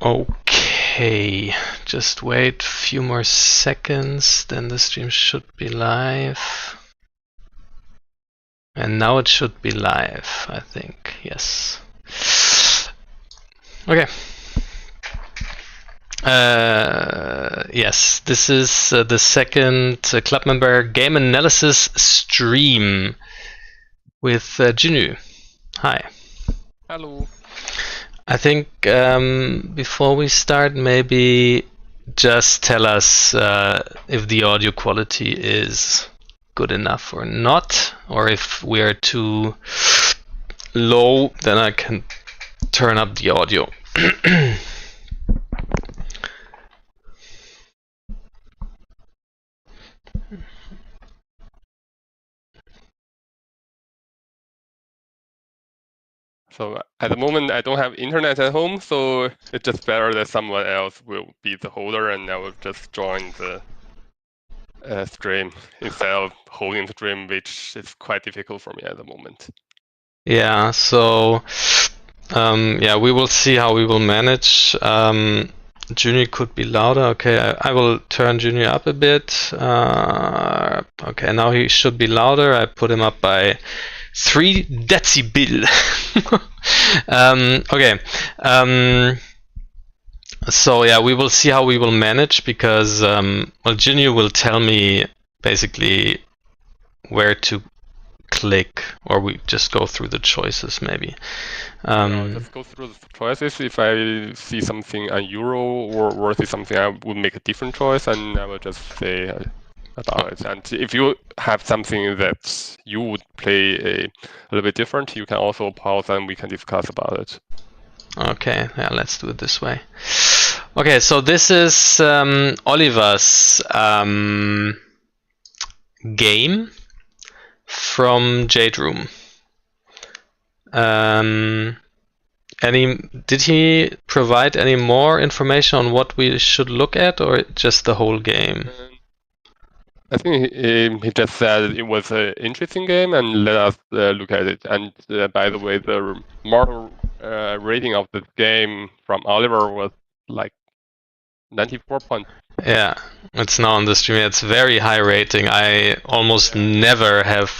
Okay, just wait a few more seconds, then the stream should be live. And now it should be live, I think, yes. Okay. Yes, this is the second club member game analysis stream with Jinu. Hi. Hello. I think before we start, maybe just tell us if the audio quality is good enough or not, or if we are too low, then I can turn up the audio. So at the moment, I don't have internet at home, so it's just better that someone else will be the holder, and I will just join the stream instead of holding the stream, which is quite difficult for me at the moment. Yeah, so yeah, we will see how we will manage. Junior could be louder. Okay, I will turn Junior up a bit. Okay, now he should be louder. I put him up by 3 decibel. Okay. So yeah, we will see how we will manage because well, Junior will tell me basically where to click, or we just go through the choices maybe. I'll just go through the choices. If I see something unusual or see something, I would make a different choice, and I will just say about it. And if you have something that you would play a little bit different, you can also pause and we can discuss about it. Okay, yeah, let's do it this way. Okay, so this is Oliver's game from Jade Room. Did he provide any more information on what we should look at, or just the whole game? I think he just said it was an interesting game and let us look at it. And by the way, the model rating of the game from Oliver was like 94 points. Yeah, it's now on the stream. It's very high rating. I almost never have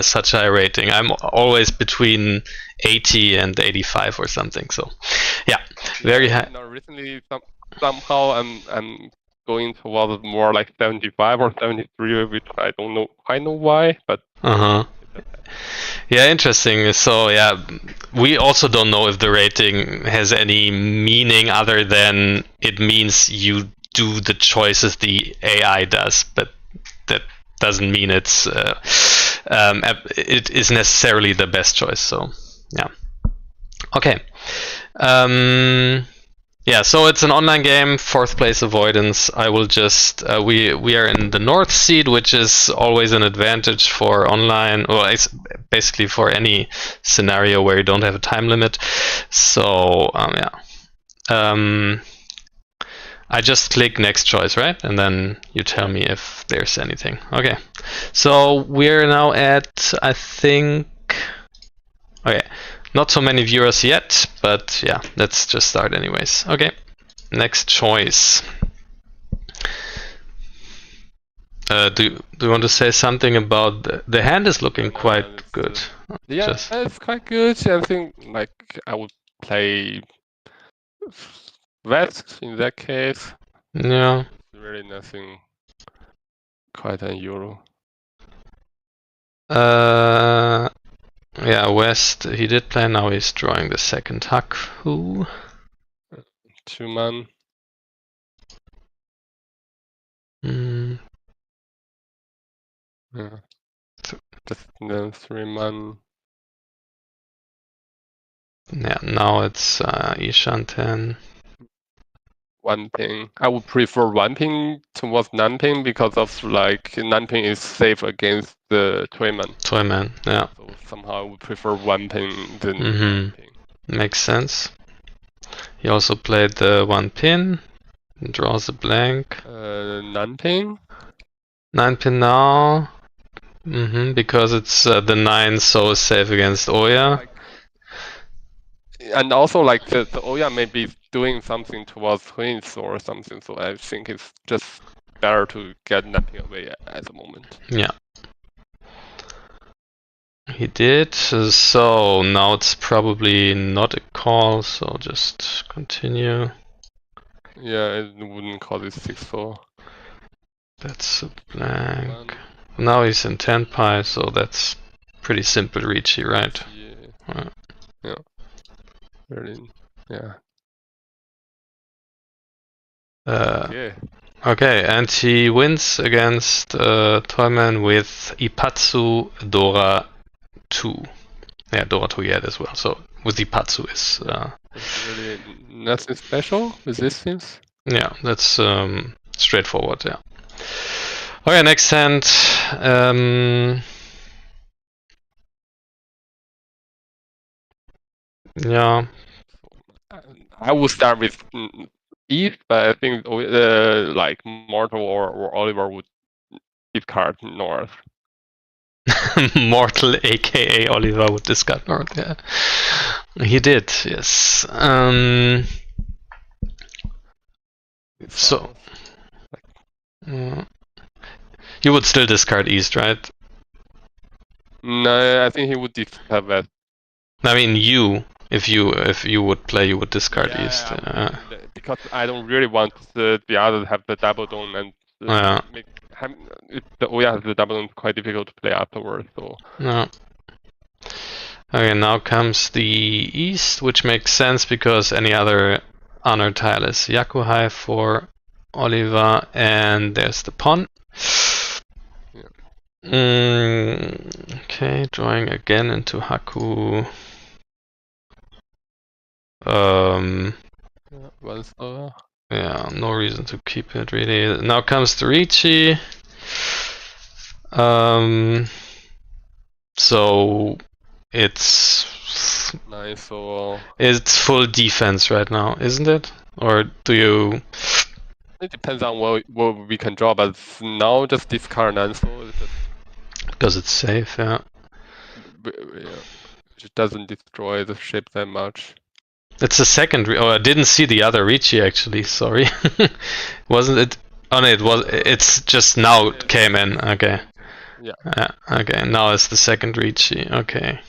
such high rating. I'm always between 80 and 85 or something. So, yeah, very high. Now recently, somehow I'm going towards more like 75 or 73, which I don't know quite know why, but. Yeah, interesting. So yeah, we also don't know if the rating has any meaning other than it means you do the choices the AI does, but that doesn't mean it is necessarily the best choice. So yeah. Okay. Yeah, so it's an online game, 4th place avoidance. I will just we are in the north seed, which is always an advantage for online, or it's basically for any scenario where you don't have a time limit. So yeah, I just click next choice, right? And then you tell me if there's anything. Okay, so we're now at, I think, okay. Not so many viewers yet, but yeah, let's just start anyways. Okay, next choice. Do you want to say something about the hand is looking quite good? Yeah, it's quite good. I think like I would play West in that case. Yeah. It's really nothing quite unusual. Yeah, West, he did play, now he's drawing the second Haku. 2-man. Yeah. Just the 3-man. Yeah, now it's Ishan 10. 1 ping. I would prefer 1 ping towards non-ping because of like non-ping is safe against the toyman. Toyman, yeah. So somehow I would prefer 1 ping than 1 ping. Makes sense. He also played the 1 pin, draws a blank. Non-ping? 9 pin now. Because it's the 9, so safe against Oya. and also like the Oya may be doing something towards Queens or something, so I think it's just better to get nothing away at the moment. Yeah. He did, so now it's probably not a call, so just continue. Yeah, it wouldn't call this 6-4. That's a blank. Now he's in 10 pi, so that's pretty simple reachy, right? Yeah. Yeah. Really, yeah. Okay. Okay, and he wins against Toyman with Ipatsu Dora 2. Yeah, Dora 2 he had as well. So with Ipatsu is really nothing special with this seems. Yeah, that's straightforward. Yeah. Okay, next hand. Yeah. I will start with East, but I think like Mortal or Oliver would discard North. Mortal, aka Oliver, would discard North. Yeah, he did. Yes. So you would still discard East, right? No, I think he would discard West. I mean, if you would play, you would discard East. Because I don't really want the others have the double dome and the Oya has the double dome, quite difficult to play afterwards. So. No. Okay, now comes the East, which makes sense because any other honor tile is Yakuhai for Oliver, and there's the pawn. Okay, drawing again into Haku. Yeah, no reason to keep it really. Now comes the Ricci. So it's nice. So it's full defense right now, isn't it? Or do you? It depends on what we can draw, but now just discard Nanso. Because it's safe, yeah. It doesn't destroy the ship that much. It's a second. I didn't see the other Ricci actually. Sorry, wasn't it? Oh no, it was. It's just now it came in. Okay. Yeah. Okay. Now it's the second Ricci. Okay.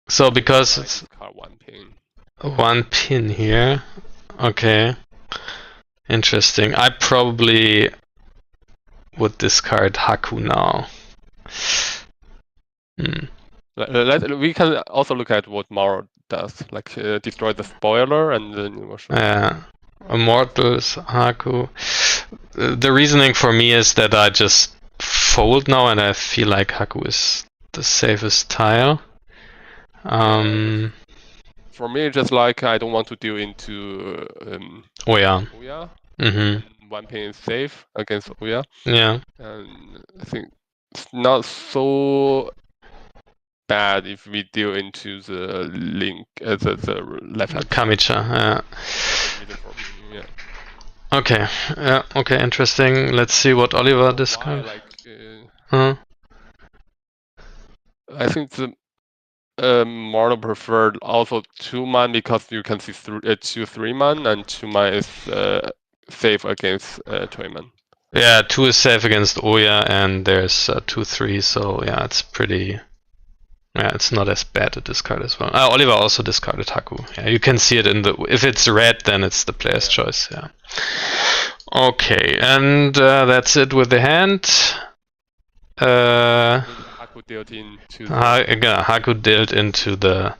So because it's one pin here. Okay. Interesting. I probably would discard Haku now. We can also look at what Maro does, like destroy the spoiler and then. Yeah, Immortals, Haku. The reasoning for me is that I just fold now, and I feel like Haku is the safest tile. For me, just like I don't want to deal into Oya. One pin is safe against Oya. Yeah. And I think it's not so bad if we deal into the link the left hand. Kamicha, yeah. Okay. Yeah. Okay. Interesting. Let's see what Oliver discards. I think the model preferred also 2-man because you can see 2-3-man, and 2-man is safe against 2-man. Yeah, 2 is safe against Oya, and there's 2-3, so yeah, it's pretty. Yeah, it's not as bad to discard as well. Oliver also discarded Haku. Yeah, you can see it in the. If it's red, then it's the player's choice. Yeah. Okay, and that's it with the hand. Haku dealt into. Haku dealt into the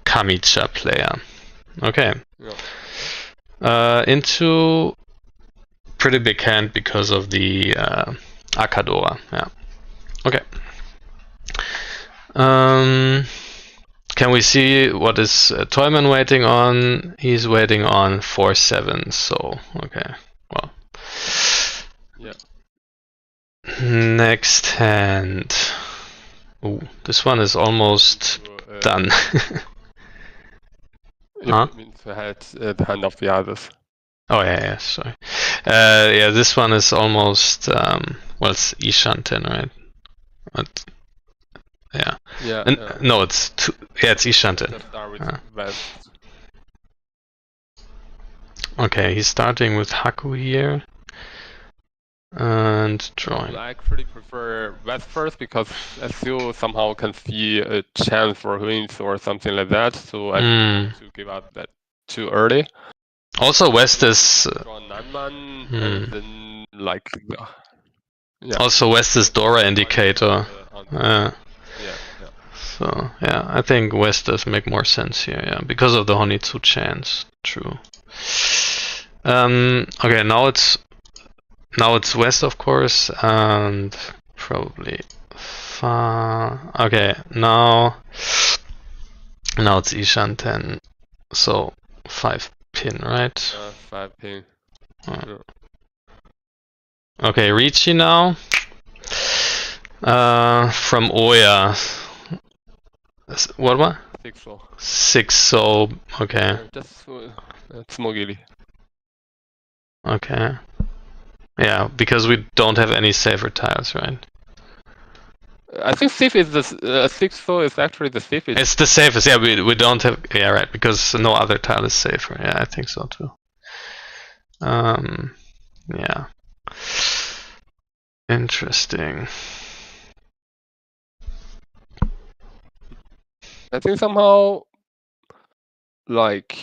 Kamicha player. Okay. Yeah. Into pretty big hand because of the Akadora. Yeah. Okay. Can we see what is Toyman waiting on? He's waiting on 4-7, so okay. Well. Yeah. Next hand. Ooh, this one is almost done. It means I had the hand of the others. Oh yeah, sorry. Yeah, this one is almost well, it's Ishanten, right? Yeah. Yeah. And, no, it's two. Yeah, it's Ishanten. Let's start with West. Okay, he's starting with Haku here. And I drawing. would actually prefer West first because I still somehow can see a chance for wins or something like that. So I don't want to give up that too early. Also, West is. Draw Nanman and then like. Yeah. Also, West is Dora indicator. Yeah. So yeah, I think West does make more sense here. Yeah, because of the Honitsu chance. True. Okay, now it's West, of course, and probably far. Okay, now it's Ishanten. So 5 pin, right? 5 pin. Yeah. Okay, Ricci now. From Oya. What? 6-4. 6, so okay. Just Smogili. Okay. Yeah, because we don't have any safer tiles, right? I think safe is the 6-4 is actually the safest. It's the safest. Yeah, we don't have. Yeah, right. Because no other tile is safer. Yeah, I think so too. Yeah. Interesting. I think somehow, like,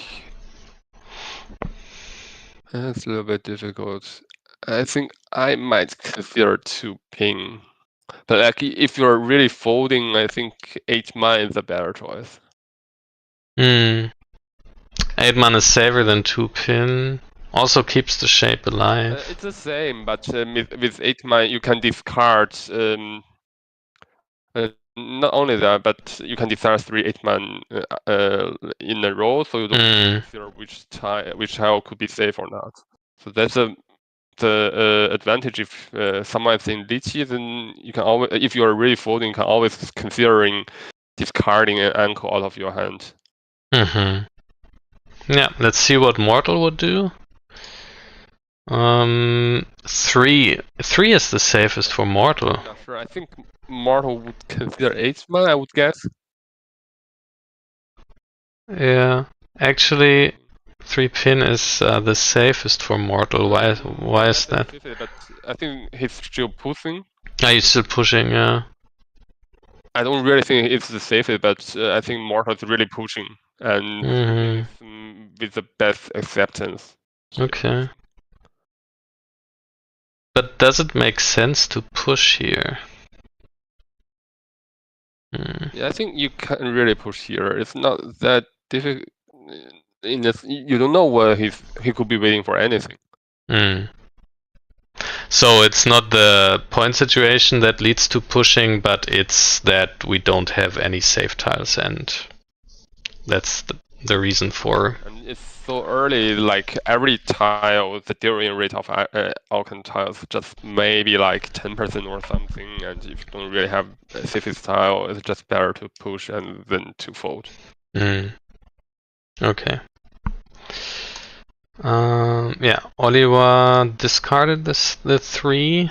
it's a little bit difficult. I think I might consider 2 ping. But like, if you're really folding, I think 8 mana is a better choice. 8 mana is safer than 2 pin. Also keeps the shape alive. It's the same, but with 8 mana you can discard. Not only that, but you can discard 3 8-man in a row, so you don't consider which tile could be safe or not. So that's the advantage. If someone is in Lychee, then you can always, if you are really folding, you can always considering discarding an ankle out of your hand. Yeah, let's see what Mortal would do. 3 is the safest for Mortal. I'm not sure. I think Mortal would consider 8-man, I would guess. Yeah, actually, 3 pin is the safest for Mortal. Why is that? But I think he's still pushing. He's still pushing, yeah. I don't really think it's the safest, but I think Mortal is really pushing and with the best acceptance. Okay. But does it make sense to push here? Yeah, I think you can really push here. It's not that difficult. You don't know where he could be waiting for anything. So it's not the point situation that leads to pushing, but it's that we don't have any safe tiles, and that's the reason for. And it's so early, like every tile, the dealing rate of Alcan tiles just maybe like 10% or something, and if you don't really have a safest tile, it's just better to push and then to fold. Okay. Yeah, Oliver discarded the 3.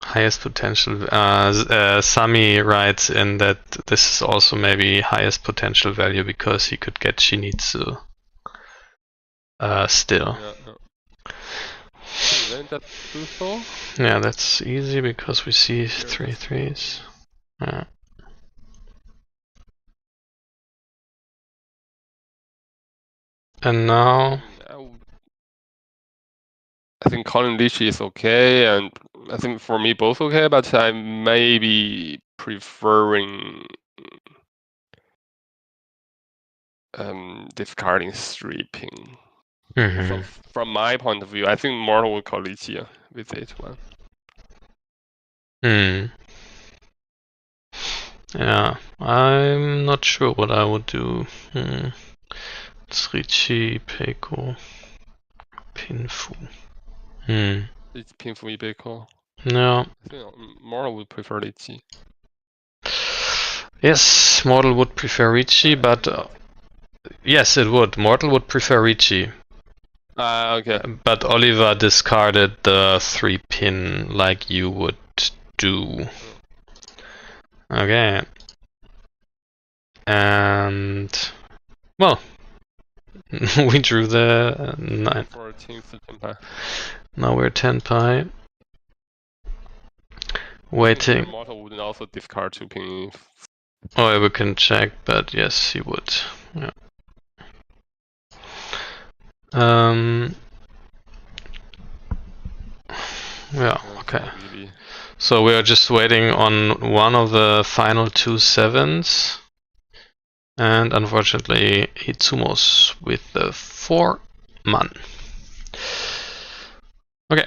Highest potential. Sami writes in that this is also maybe highest potential value because he could get Shinitsu still. Then just do so? Yeah, that's easy because we see 3 3s. Yeah. And now I think calling Lychee is okay, and I think for me both okay, but I may be preferring discarding 3 ping. From my point of view, I think Mortal will call Lychee with 8-1. Yeah, I'm not sure what I would do. It's Ricci, Peiko, Pinfu. It's Pinfu Ibeko. No. I think Mortal would prefer Lychee. Yes, Mortal would prefer Ricci, but yes, it would. Mortal would prefer Ricci. Okay. But Oliver discarded the 3-pin like you would do. Okay. And well, we drew the 9. 14 to 10 pi. Now we're 10 pi. Waiting. Mortal would also discard 2-pin. Oh, we can check, but yes, he would. Yeah. Yeah, okay. So we are just waiting on one of the final 2 7s. And unfortunately, Itsumos with the 4-man. Okay.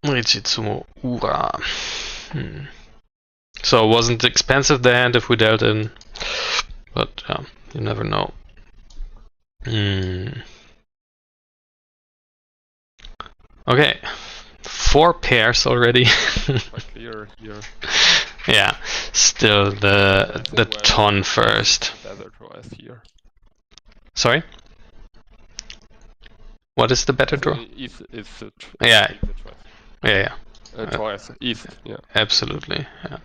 Ichitsumo Ura. So it wasn't expensive the hand if we dealt in, but yeah, you never know. Okay, 4 pairs already. Clear here. Yeah, still the ton first. Better choice here. Sorry? What is the better draw? Yeah. Yeah. Choice east. Yeah. Absolutely. Yeah.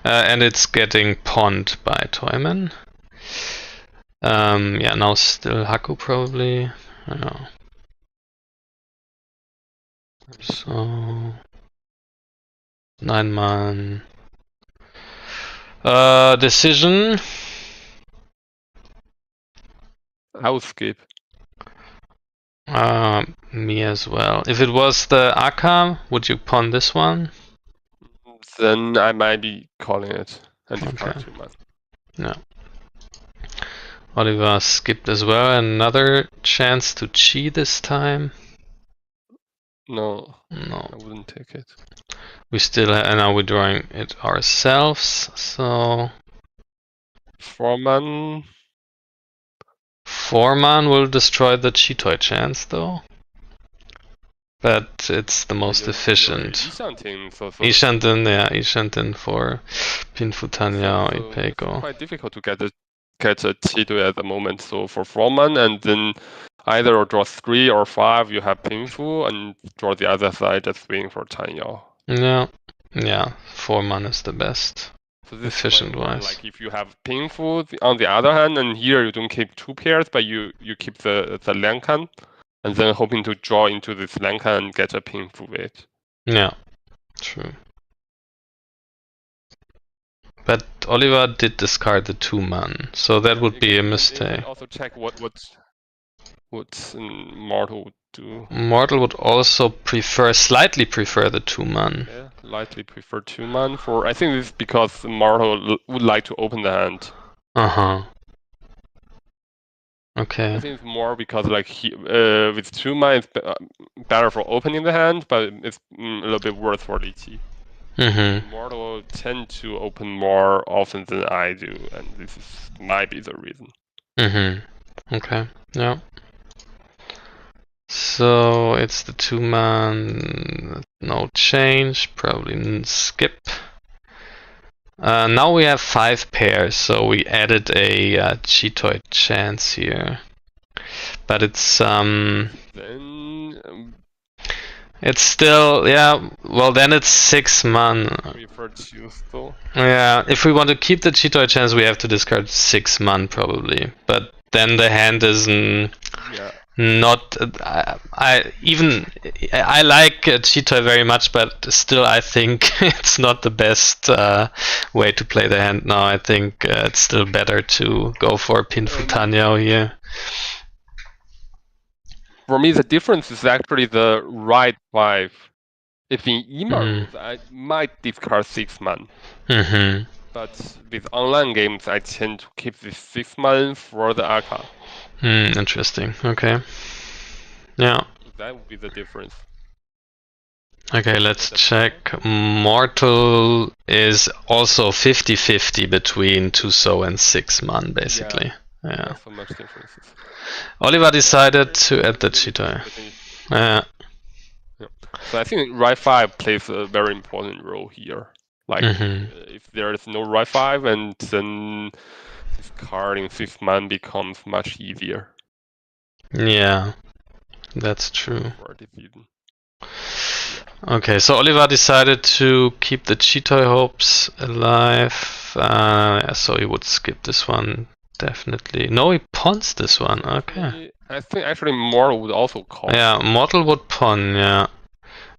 And it's getting pawned by Toyman. Yeah, now still Haku probably. Yeah. So 9-man. Decision. I would skip. Me as well. If it was the Aka, would you pawn this one? Then I might be calling it and discard 2-man. No. Oliver skipped as well. Another chance to cheat this time. No. No. I wouldn't take it. We still and now we're drawing it ourselves. So 4-man. 4-man will destroy the Chitoi chance though. But it's the most efficient. Ishanten, yeah, Ishanten for Pinfutanya or Ipeko. It's quite difficult to get a Chitoi at the moment. So for 4-man and then either draw 3 or 5, you have Pinfu, and draw the other side just waiting for Tanyao. Yeah, 4-man is the best. So efficient wise. Like if you have Pinfu on the other hand, and here you don't keep 2 pairs, but you keep the Lankan, and then hoping to draw into this Lankan and get a Pinfu with it. Yeah, true. But Oliver did discard the 2-man, so that would be a mistake. You can also check what Mortal would do. Mortal would also slightly prefer the 2-man. Yeah, slightly prefer 2-man for. I think this is because Mortal would like to open the hand. Okay. I think it's more because like with 2-man it's better for opening the hand, but it's a little bit worse for Liqi. Mortal tend to open more often than I do, and this might be the reason. Okay. Yeah. So it's the 2-man, no change, probably skip. Now we have 5 pairs, so we added a Chitoi chance here. But it's it's still, yeah, well then it's 6-man. Yeah, if we want to keep the Chitoi chance, we have to discard 6-man probably. But then the hand is not. I like Chitoi very much, but still I think it's not the best way to play the hand now. I think it's still better to go for Pinfutanyao here. For me, the difference is actually the right 5. If in emails, I might discard 6-man. But with online games, I tend to keep the 6-man for the Aka. Interesting. Okay. Yeah. That would be the difference. Okay, let's check. Mortal is also 50-50 between 2-so and 6-man, basically. Yeah. Not so much differences. Oliver decided to add the Chitoi. Yeah. So I think right 5 plays a very important role here. Like if there is no right 5, and then discarding 6-man becomes much easier. Yeah. That's true. For decision. Okay, so Oliver decided to keep the Chitoy hopes alive. So he would skip this one, definitely. No, he pawns this one. Okay. I think actually Mortal would also call. Yeah, Mortal would pawn, yeah.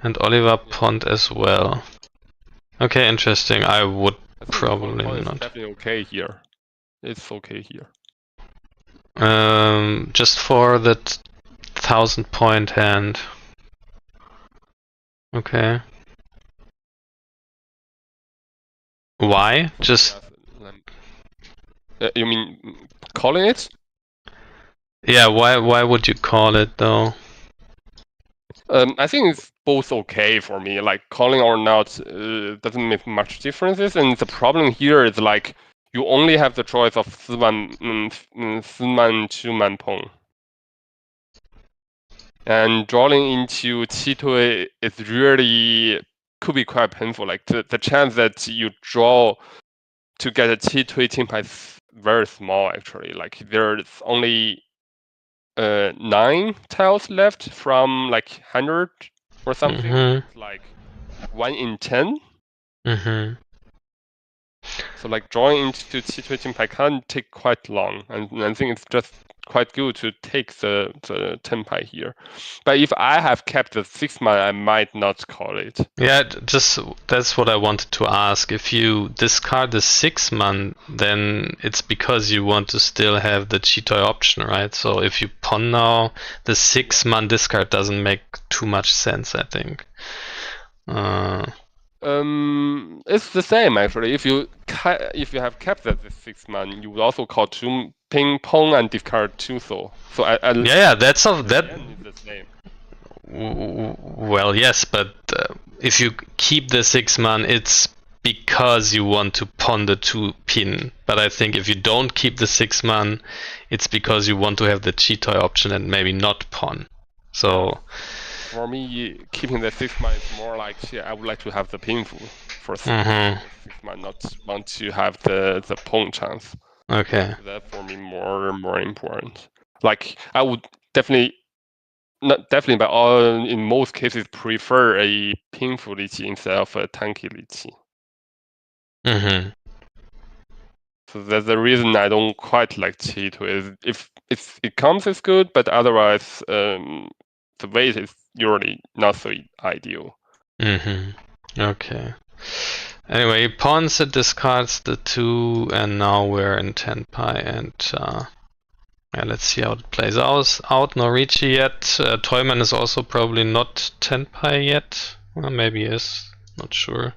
And Oliver pawned as well. Okay, interesting. I would probably pawn not. Is definitely okay here. It's okay here. Just for the 1000-point hand. Okay. Why? Just. You mean calling it? Yeah. Why would you call it though? I think it's both okay for me. Like calling or not doesn't make much differences. And the problem here is like you only have the choice of 4만 2만 pong. And drawing into Qitui is really could be quite painful. Like the chance that you draw to get a Qitui team is very small actually. Like there's only 9 tiles left from like 100 or something. It's like 1 in 10. So like drawing into Qitui team can take quite long, and I think it's just quite good to take the 10 pi here. But if I have kept the 6-man, I might not call it. Yeah, just that's what I wanted to ask. If you discard the 6-man, then it's because you want to still have the Chitoy option, right? So if you pawn now, the 6-man discard doesn't make too much sense, I think. It's the same actually. If you have kept the 6-man, you would also call 2 ping pong and discard 2 soul. So yeah, that's of that. Is the same. Well, yes, but if you keep the 6-man, it's because you want to pawn the 2-pin. But I think if you don't keep the 6-man, it's because you want to have the Chitoy option and maybe not pawn. So. For me, keeping the 6-man is more like I would like to have the pinful for 6-man, not want to have the pawn chance. Okay. That's for me more important. Like I would definitely, not definitely, but in most cases prefer a pinful liqi instead of a tanky liqi. So that's the reason I don't quite like Qitui. If it comes, it's good, but otherwise, the weight is usually not so ideal. Okay. Anyway, he pawns it, discards the 2, and now we're in 10 pi, and yeah, let's see how it plays out. No Ricci yet. Toyman is also probably not 10 pi yet. Well, maybe he is. Not sure.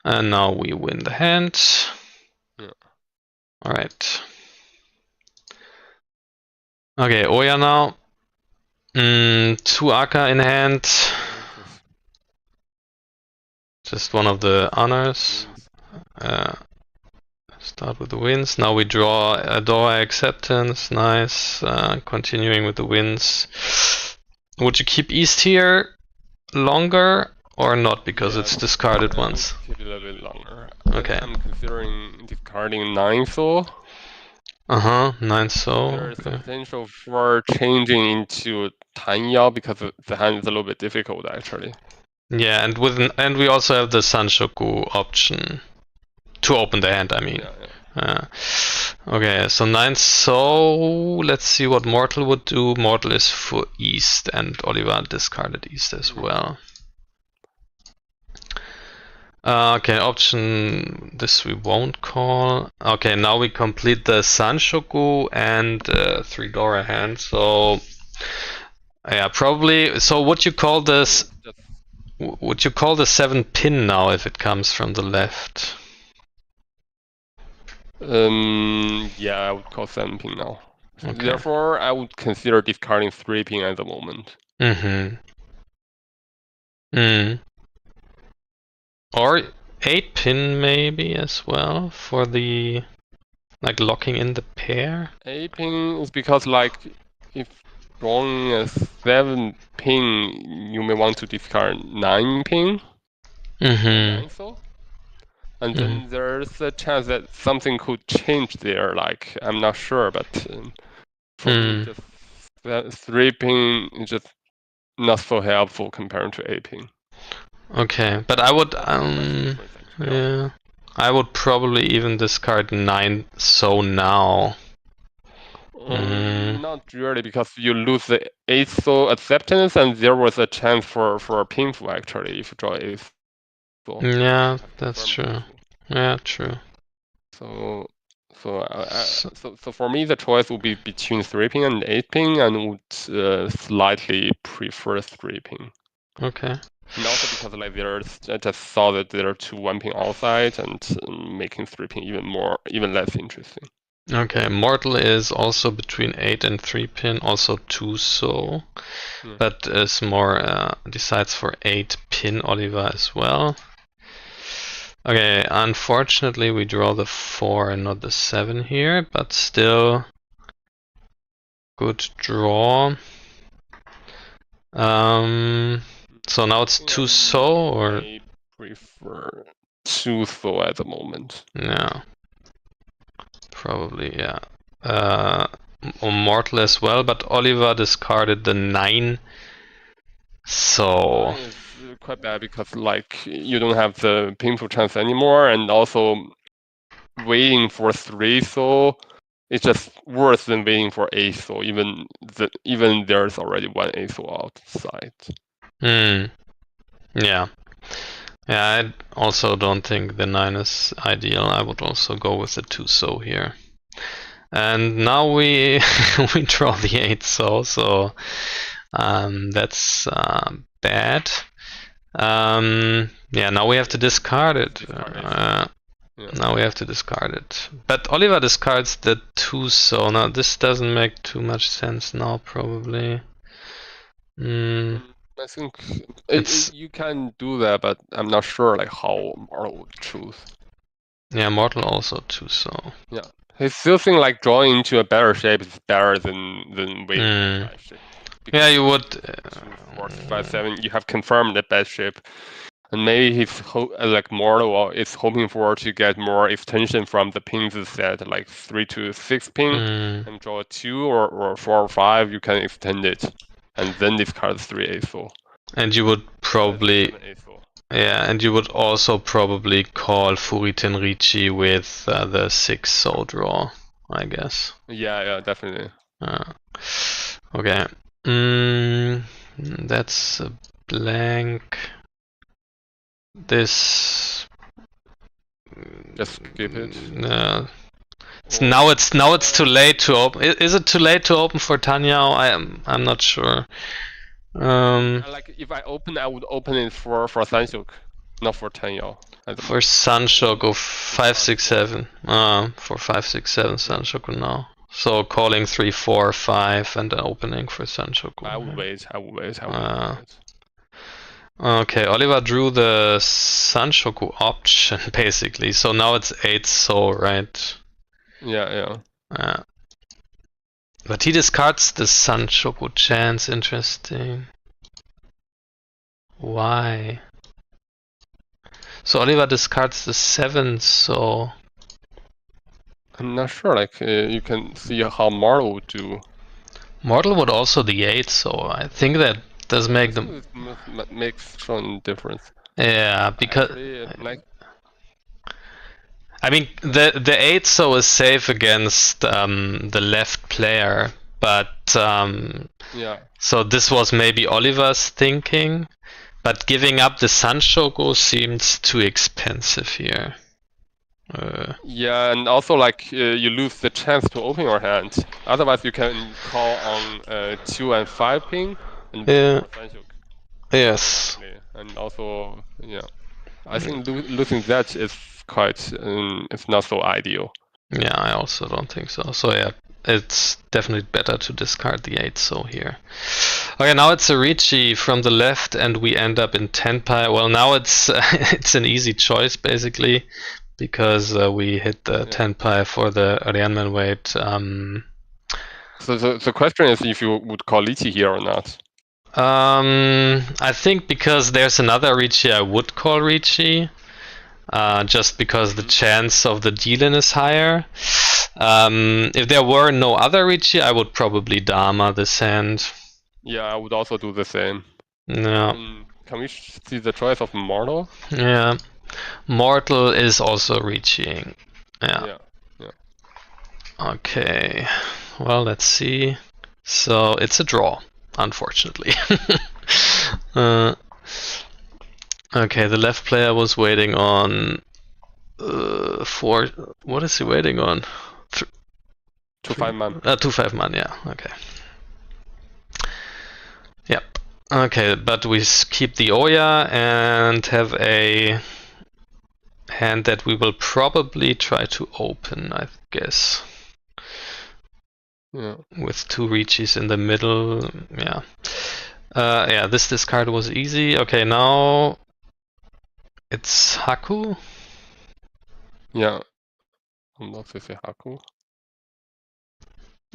And now we win the hand. Yeah. Alright. Okay, Oya now. 2 Aka in hand. Just one of the honors. Start with the wins. Now we draw Adora Acceptance. Nice. Continuing with the wins. Would you keep East here longer or not, because it's discarded once? Keep it a little bit longer. Okay. I'm considering discarding 9 soul. 9 soul. There's potential for changing into Tan Yao because the hand is a little bit difficult actually. Yeah, and we also have the Sanshoku option to open the hand, I mean. Okay, so 9 soul. Let's see what Mortal would do. Mortal is for East, and Oliver discarded East as well. Okay, option this we won't call. Okay, now we complete the Sanshoku and 3 Dora hand. So yeah, probably. So would you call this? Would you call the 7-pin now if it comes from the left? Yeah, I would call 7-pin now. So okay. Therefore, I would consider discarding 3-pin at the moment. Or 8-pin maybe as well for the like locking in the pair. 8-pin is because like if drawing a 7-pin, you may want to discard 9-pin. And then there's a chance that something could change there. Like I'm not sure, but for me, just That 3-pin is just not so helpful compared to 8-pin. Okay, but I would Yeah. I would probably even discard 9 so now. Not really, because you lose the 8 so acceptance, and there was a chance for a pinful actually if you draw 8 so. Yeah, that's true. Yeah, true. So for me, the choice would be between 3-pin and 8-pin, and would slightly prefer 3-pin. Okay. And also because like I just saw that there are two 1-pin outside, and making 3-pin even less interesting. Okay, Mortal is also between 8 and 3-pin, also 2 so, but is more decides for 8-pin Oliver as well. Okay, unfortunately we draw the 4 and not the 7 here, but still good draw. So now it's 2 so, or I prefer 2 so at the moment. Yeah, probably, yeah. Mortal as well, but Oliver discarded the 9. So It's quite bad because like you don't have the painful chance anymore, and also waiting for 3 so it's just worse than waiting for 8 so even there's already 1 8 so outside. Yeah. Yeah, I also don't think the 9 is ideal. I would also go with the 2 so here. And now we we draw the 8 so that's bad. Yeah, now we have to discard it. Now we have to discard it. But Oliver discards the 2 so. Now this doesn't make too much sense now, probably. I think you can do that, but I'm not sure like how Mortal would choose. Yeah, Mortal also 2 so. Yeah. I still think like drawing into a better shape is better than waiting for bad shape. Yeah, you would. 2, 4, 5, 7. You have confirmed the bad shape, and maybe he's like Mortal is hoping for to get more extension from the pins set, like 3 to 6 pin, and draw 2 or 4 or 5. You can extend it, and then discard 3 ASO. And you would probably. Yeah, and you would also probably call Furitin Ricci with the 6 so draw, I guess. Yeah, definitely. Okay. That's a blank. This. Just skip it. Now it's too late to open. Is it too late to open for Tanyao? I'm not sure. Like if I open, I would open it for Sanshok, not for Tanyao. For Sanshoku 567. For 567 Sanshoku now. So calling 3, 4, 5 and then opening for Sanshoku. I would wait. Okay, Oliver drew the Sanshoku option basically. So now it's 8 so, right? Yeah. But he discards the Sanshoku chance. Interesting. Why? So Oliver discards the 7 so. I'm not sure. Like you can see how Mortal would do. Mortal would also the 8 so. I think that does make them. Makes some difference. Yeah, because like. I mean the 8 so is safe against the left player, but yeah. So this was maybe Oliver's thinking, but giving up the Sanshoku seems too expensive here. Yeah, and also like you lose the chance to open your hand. Otherwise, you can call on 2 and 5 pin and Sanshok. Yes. And also, yeah, I think losing that is quite it's not so ideal. Yeah, I also don't think so. So yeah, it's definitely better to discard the 8 so here. Okay, now it's a Ricci from the left, and we end up in Tenpai. Well, now it's it's an easy choice basically, because we hit the Tenpai for the Ryanman weight. So the question is if you would call Ricci here or not. I think because there's another Ricci, I would call Ricci. just because the chance of the deal-in is higher. If there were no other Ricci, I would probably Dama this hand. Yeah, I would also do the same. Yeah. Can we see the choice of Mortal? Yeah. Mortal is also Ricciing. Yeah. Okay. Well, let's see. So it's a draw, unfortunately. Okay, the left player was waiting on what is he waiting on? 2-5 man. 2-5 man, yeah. Okay. Yep. Okay, but we keep the Oya and have a hand that we will probably try to open, I guess. Yeah. With 2 Riccis in the middle, yeah. Yeah, this discard was easy. Okay, now it's Haku. Yeah. I'm not to say Haku.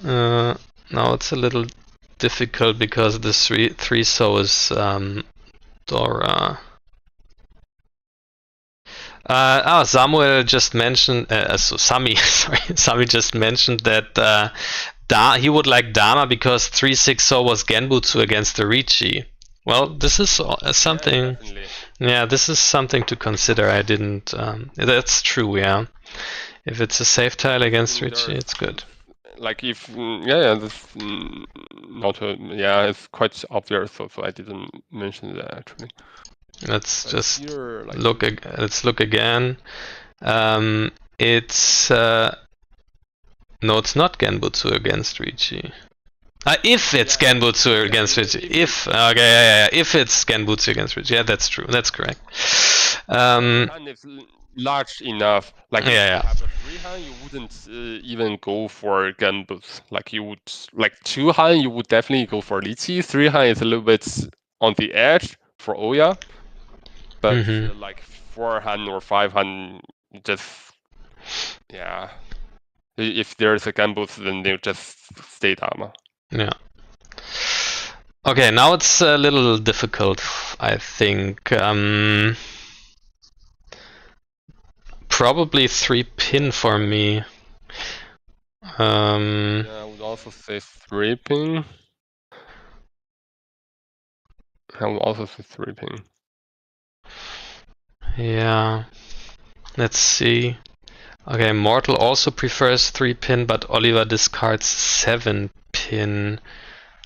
Now it's a little difficult because the 3-so is Dora. Samuel just mentioned, Sami, sorry, Sami just mentioned that he would like Dama because 3-6-so was Genbutsu against the Ricci. Well, this is something. Yeah, this is something to consider. I didn't. That's true. Yeah, if it's a safe tile against Ricci, it's good. Like if that's not it's quite obvious. So I didn't mention that actually. Let's But just here, like, look. Let's look again. It's no, it's not Genbutsu against Ricci. If it's Genbutsu against Ricci. If if it's Genbutsu against Ricci. Yeah, that's true. That's correct. and it's large enough. Like if you have a 3-hand, you wouldn't even go for Genbutsu. Like you would, like 2-hand, you would definitely go for Ricci. 3-hand is a little bit on the edge for Oya. But like 4-hand or 5-hand, just if there's a Genbutsu, then they'll just stay Dama. Yeah. Okay, now it's a little difficult, I think. Probably 3-pin for me. Yeah, I would also say 3-pin. I would also say 3-pin. Yeah. Let's see. Okay, Mortal also prefers 3-pin, but Oliver discards 7-pin.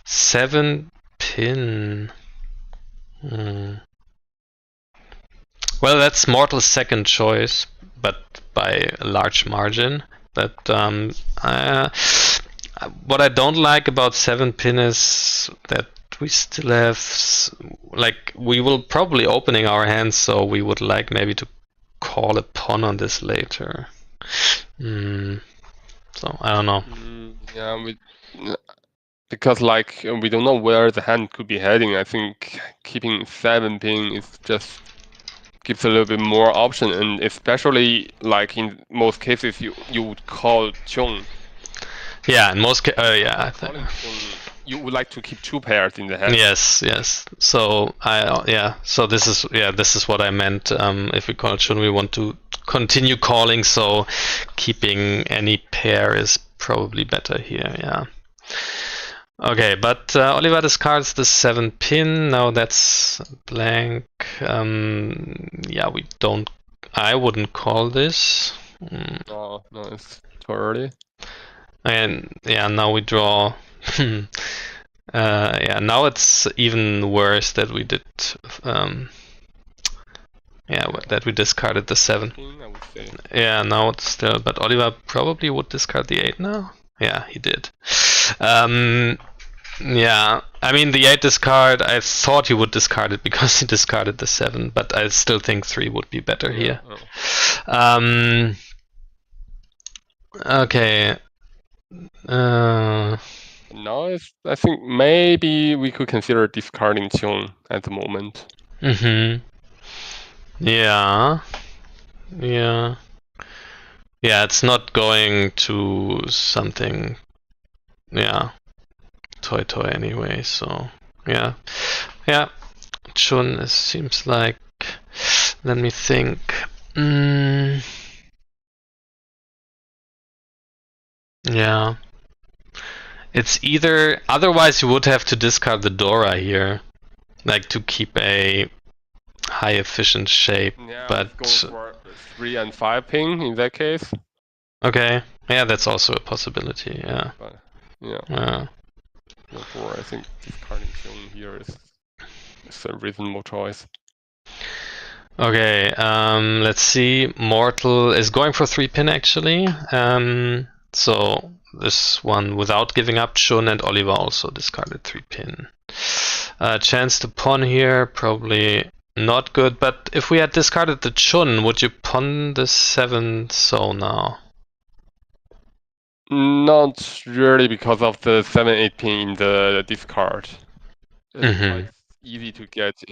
7-pin. Well, that's Mortal's second choice, but by a large margin. But what I don't like about 7-pin is that we still have, like, we will probably opening our hands, so we would like maybe to call a pawn on this later. So I don't know. Yeah, because like we don't know where the hand could be heading. I think keeping 7-pin is just gives a little bit more option, and especially like in most cases you would call Chung. Yeah, in most cases, I think you would like to keep 2 pairs in the hand. Yes. So so this is what I meant. If we call Chun, we want to continue calling, so keeping any pair is probably better here. Yeah. Okay, but Oliver discards the 7-pin. Now that's blank. Yeah, we don't. I wouldn't call this. No, it's too early. And yeah, now we draw. Now it's even worse that we did. That we discarded the 7. Yeah, now it's still. But Oliver probably would discard the 8 now. Yeah, he did. Yeah, I mean the 8 discard, I thought he would discard it because he discarded the 7, but I still think 3 would be better here. Okay. Now I think maybe we could consider discarding Chung at the moment. Yeah. Yeah, it's not going to something. Yeah. Toy anyway, so yeah. Chun seems like, let me think. Yeah. It's either... Otherwise you would have to discard the Dora here. Like to keep a high efficient shape. Yeah, but let's go for 3 and 5 ping in that case. Okay. Yeah, that's also a possibility, yeah. But, yeah. Yeah. Therefore, I think discarding shown here is a reasonable choice. Okay, let's see. Mortal is going for 3 pin actually. So this one without giving up. Chun and Oliver also discarded 3 pin. Chance to pawn here, probably not good. But if we had discarded the Chun, would you pawn the 7 so now? Not really, because of the 7-8 pin in the discard. It's quite easy to get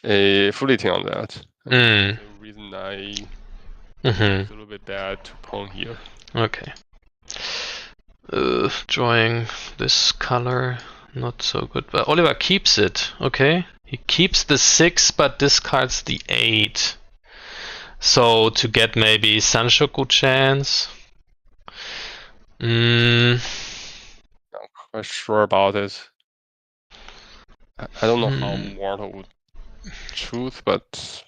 a footing on that. That's the reason it's a little bit bad to pawn here. Okay. Drawing this color, not so good. But Oliver keeps it. Okay. He keeps the 6 but discards the 8. So to get maybe Sanshoku chance. Not quite sure about it. I don't know how Mortal would choose, but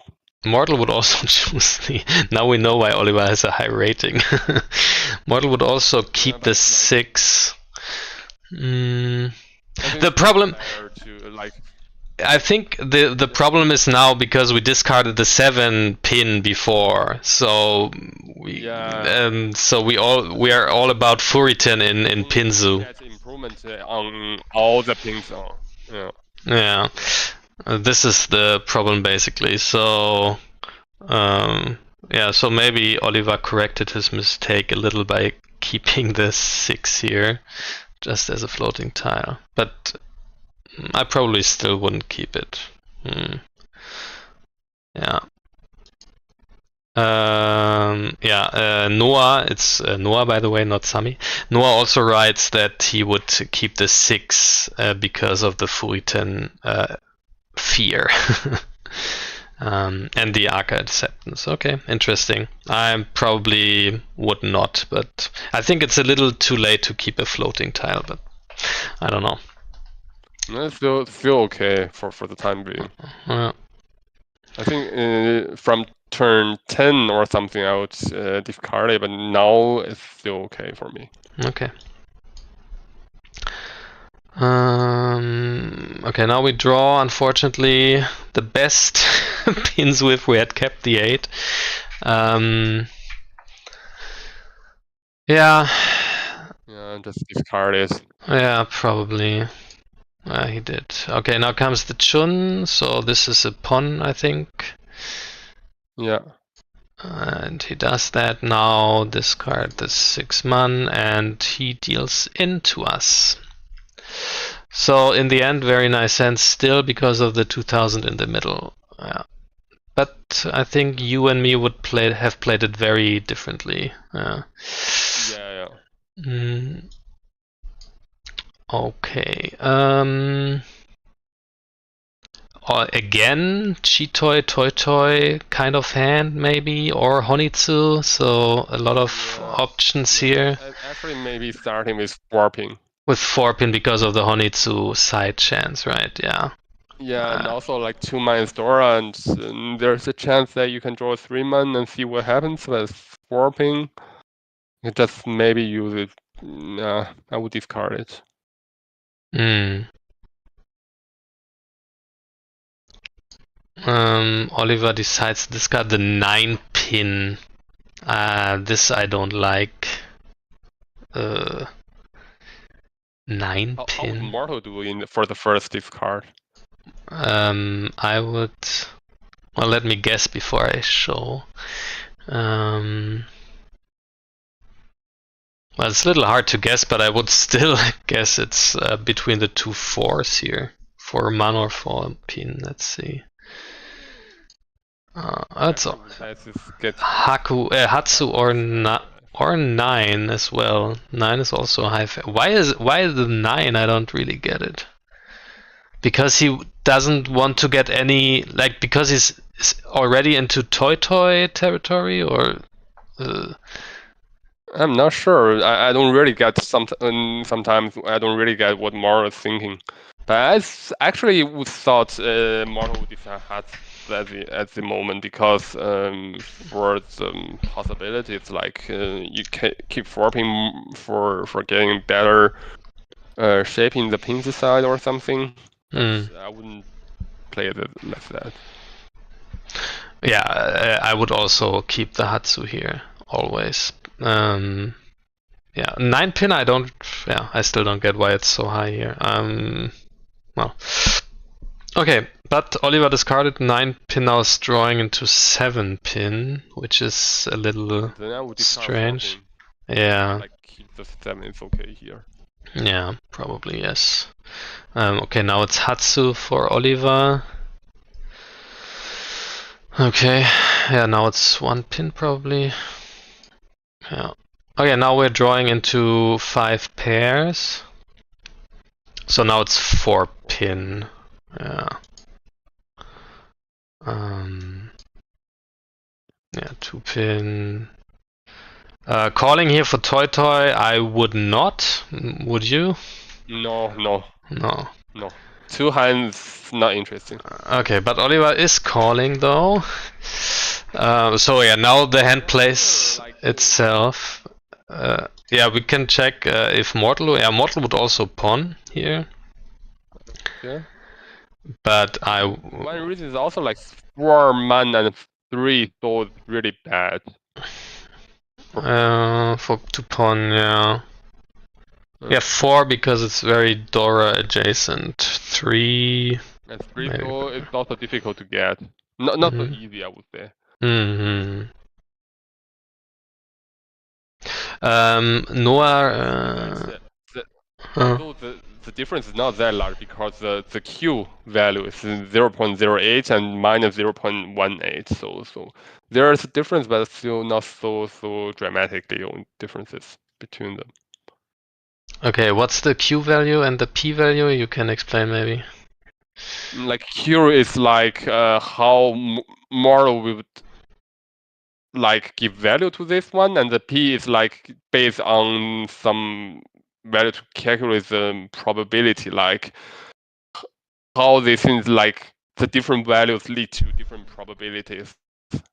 Mortal would also choose the... Now we know why Oliver has a high rating. Mortal would also keep the 6. The problem... I think the problem is now because we discarded the 7 pin before, so we we are all about Furitan in Pinzu. Improvement on all the pins on. Yeah. This is the problem basically. So yeah, so maybe Oliver corrected his mistake a little by keeping the 6 here just as a floating tile, but I probably still wouldn't keep it. Yeah. Noah, it's Noah by the way, not Sami. Noah also writes that he would keep the 6 because of the Furitan fear. And the Arca acceptance. Okay, interesting. I probably would not, but I think it's a little too late to keep a floating tile, but I don't know. No, it's still okay for the time being. I think from turn 10 or something I would discard it, but now it's still okay for me. Okay. Okay, now we draw, unfortunately, the best pins if we had kept the 8. Yeah, just discard it. Yeah, probably. He did. Okay, now comes the Chun, so this is a pawn, I think. Yeah. And he does that now, discard the 6 man, and he deals into us. So in the end, very nice hand still because of the 2000 in the middle. Yeah. But I think you and me would have played it very differently. Yeah. Okay. Again, Chitoi, Toy kind of hand maybe, or Honitsu. So a lot of options here. Actually, maybe starting with 4 pin. With 4 pin because of the Honitsu side chance, right? Yeah. Yeah, and also like 2 man Dora, and there's a chance that you can draw a 3 man and see what happens with 4 pin. You just maybe use it. I would discard it. Oliver decides to discard the 9 pin. This I don't like. 9 pin. How would Mortal do for the first discard? I would... Well, let me guess before I show. Well, it's a little hard to guess, but I would still guess it's between the 2 4s here. 4 man or 4 pin, let's see. That's all. Hatsu or 9 as well. 9 is also high. Why the 9? I don't really get it. because he doesn't want to get any, like, because he's already into toy territory, or I'm not sure. I don't really get sometimes I don't really get what Maro is thinking. But I actually would thought Maro would defend hats at the moment, because for the possibilities, like you can keep swapping for getting better shaping the pincer side or something. But I wouldn't play it like that. Yeah, I would also keep the Hatsu here always. Yeah, 9 pin. I don't. Yeah, I still don't get why it's so high here. Well, okay, but Oliver discarded 9 pin, now is drawing into 7 pin, which is a little Then I would strange. Yeah. Like keep the 7 is okay here. Yeah, probably yes. Okay, now it's Hatsu for Oliver. Okay, yeah, now it's 1 pin probably. Yeah. Okay, now we're drawing into 5 pairs. So now it's 4 pin. Yeah. Yeah, 2 pin. Calling here for Toy, I would not. Would you? No. 2 hands, not interesting. Okay, but Oliver is calling though. So yeah, now the hand plays itself. Yeah, we can check if Mortal. Yeah, Mortal would also pawn here. Yeah. But one reason is also like 4 man and 3 so really bad. For to pawn, yeah. Yeah, 4 because it's very Dora adjacent. 3. And 3 so it's also difficult to get. Not so easy, I would say. Noah. Although the difference is not that large, because the Q value is 0.08 and minus 0.18. So there's a difference, but still not so dramatically differences between them. Okay, what's the Q value and the P value? You can explain maybe. Like Q is like how Mortal would like give value to this one, and the P is like based on some value to calculate the probability, like how these things, like the different values lead to different probabilities.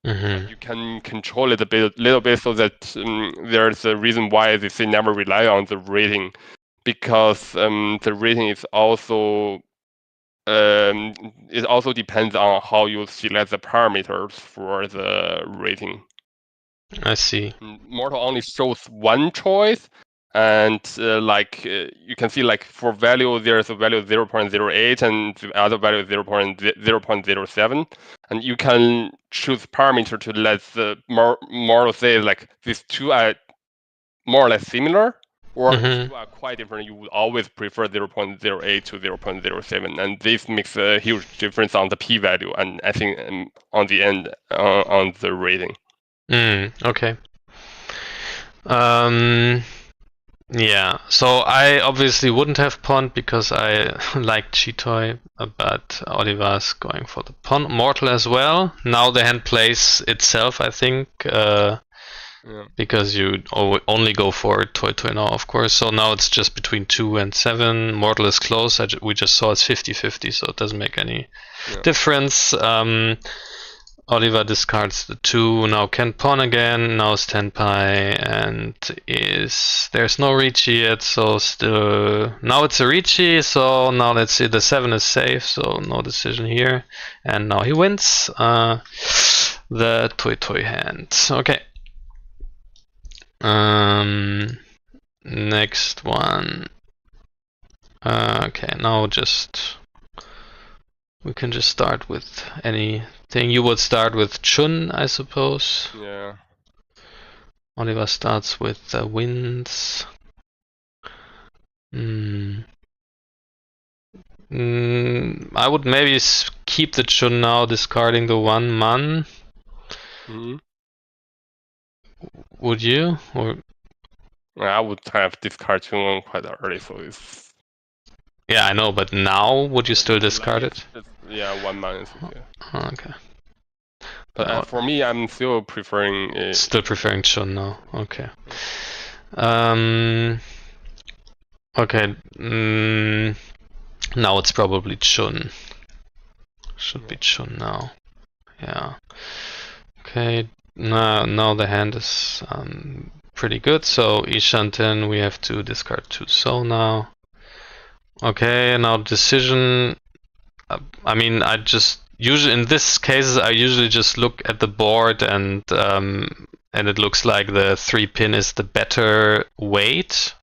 Like you can control it a little bit, so that there's a reason why they say never rely on the rating, because the rating is also it also depends on how you select the parameters for the rating. I see. Mortal only shows one choice, and you can see, like for value there's a value 0.08 and the other value 0.07, and you can choose parameter to let the Mortal say like these two are more or less similar, or these two are quite different. You would always prefer 0.08 to 0.07, and this makes a huge difference on the p-value, and I think on the end on the rating. Okay. Yeah, so I obviously wouldn't have pawned because I like Chitoy, but Oliver's going for the pawn. Mortal as well. Now the hand plays itself, I think, because you only go for Toy now, of course. So now it's just between 2 and 7. Mortal is close. We just saw it's 50-50, so it doesn't make any difference. Oliver discards the 2, now can pawn again, now it's Tenpai, and there's no Ricci yet, so still, now it's a Ricci, so now let's see, the 7 is safe, so no decision here, and now he wins the Toy hand. Okay. Next one. Okay, now we can just start with anything. You would start with Chun, I suppose. Yeah. Oliver starts with Winds. I would maybe keep the Chun now, discarding the 1 man. Would you? Or I would have discard Chun quite early, so it's Yeah, I know, but now would you still discard it? Yeah, 1 man is okay. Okay. But for me, I'm still preferring. Still preferring Chun now. Okay. Okay. Now it's probably Chun. Should be Chun now. Yeah. Okay. Now the hand is pretty good. So Ishanten, we have to discard 2 soul now. Okay. Now decision. I mean, I just usually in this cases I usually just look at the board and it looks like the 3 pin is the better weight.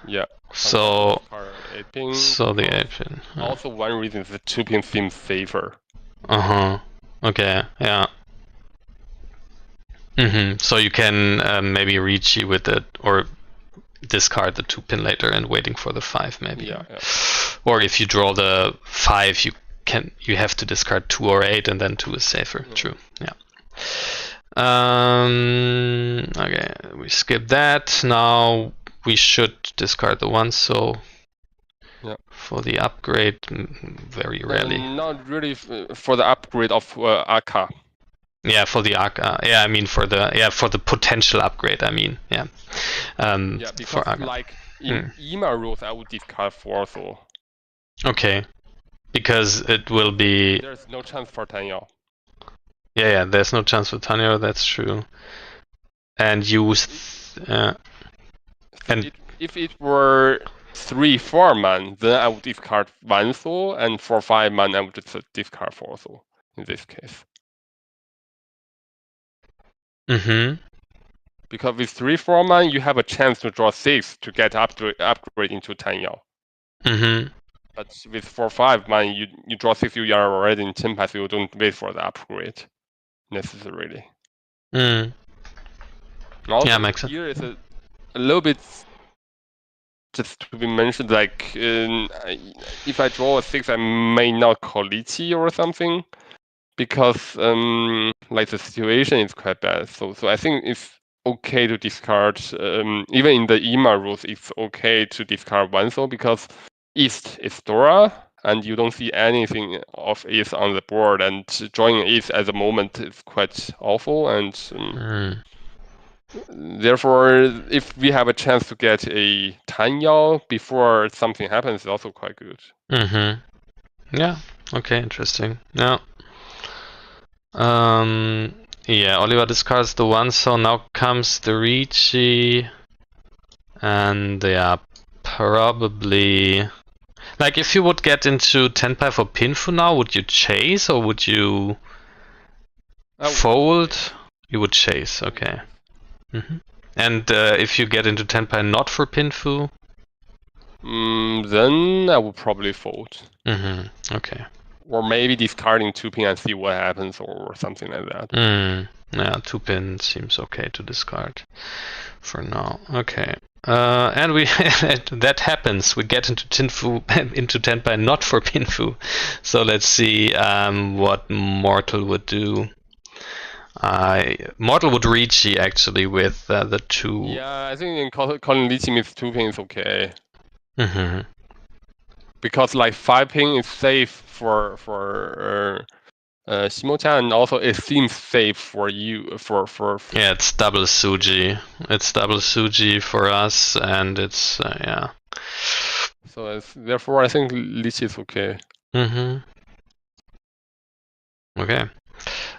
Yeah. So the 8 pin. Also, one reason is the 2 pin seems safer. Okay. Yeah. So you can maybe reach with it or discard the 2 pin later and waiting for the 5 maybe. Yeah. Or if you draw the 5, you have to discard 2 or 8 and then 2 is safer. True. Yeah. Okay, we skip that. Now we should discard the 1, so for the upgrade, very rarely. Not really for the upgrade of Aka. Yeah, for the Aka. Yeah, I mean for the potential upgrade. I mean, yeah. Because like in EMA rules, I would discard 4 soul. Okay, because it will be. There's no chance for Tanyao. Yeah, there's no chance for Tanyao. That's true. And use. If it were 3/4 man, then I would discard 1 soul, and for 5 man, I would just discard 4 soul in this case. Because with 3/4 man, you have a chance to draw 6 to get upgrade into Tanyao. But with 4/5 man, you draw 6, you are already in Tenpai, so you don't wait for the upgrade necessarily. Also, makes sense. Here is a little bit just to be mentioned, like if I draw a 6, I may not call Lichi or something, because like the situation is quite bad. So I think it's okay to discard, even in the EMA rules, it's okay to discard 1 soul because East is Dora, and you don't see anything of East on the board, and drawing East at the moment is quite awful, and therefore, if we have a chance to get a Tanyao before something happens, it's also quite good. Yeah. Okay. Interesting. Yeah. Yeah. Oliver discards the 1, so now comes the Ricci, and yeah, probably. Like, if you would get into Tenpai for Pinfu now, would you chase or would you fold? You would chase. Okay. And if you get into Tenpai not for Pinfu? Then I would probably fold. Okay. Or maybe discarding 2 pin and see what happens or something like that. Yeah, 2 pin seems okay to discard for now. Okay. And we that happens. We get into Tenpai not for Pinfu. So let's see what Mortal would do. Mortal would Ricci actually with the 2. Yeah, I think in calling Lichi with 2 pin is okay. Because like 5 pin is safe for Shimo-chan, and also it seems safe for you for Yeah, it's double Suji. It's double Suji for us, and it's yeah. So therefore, I think Lichi is okay. Okay.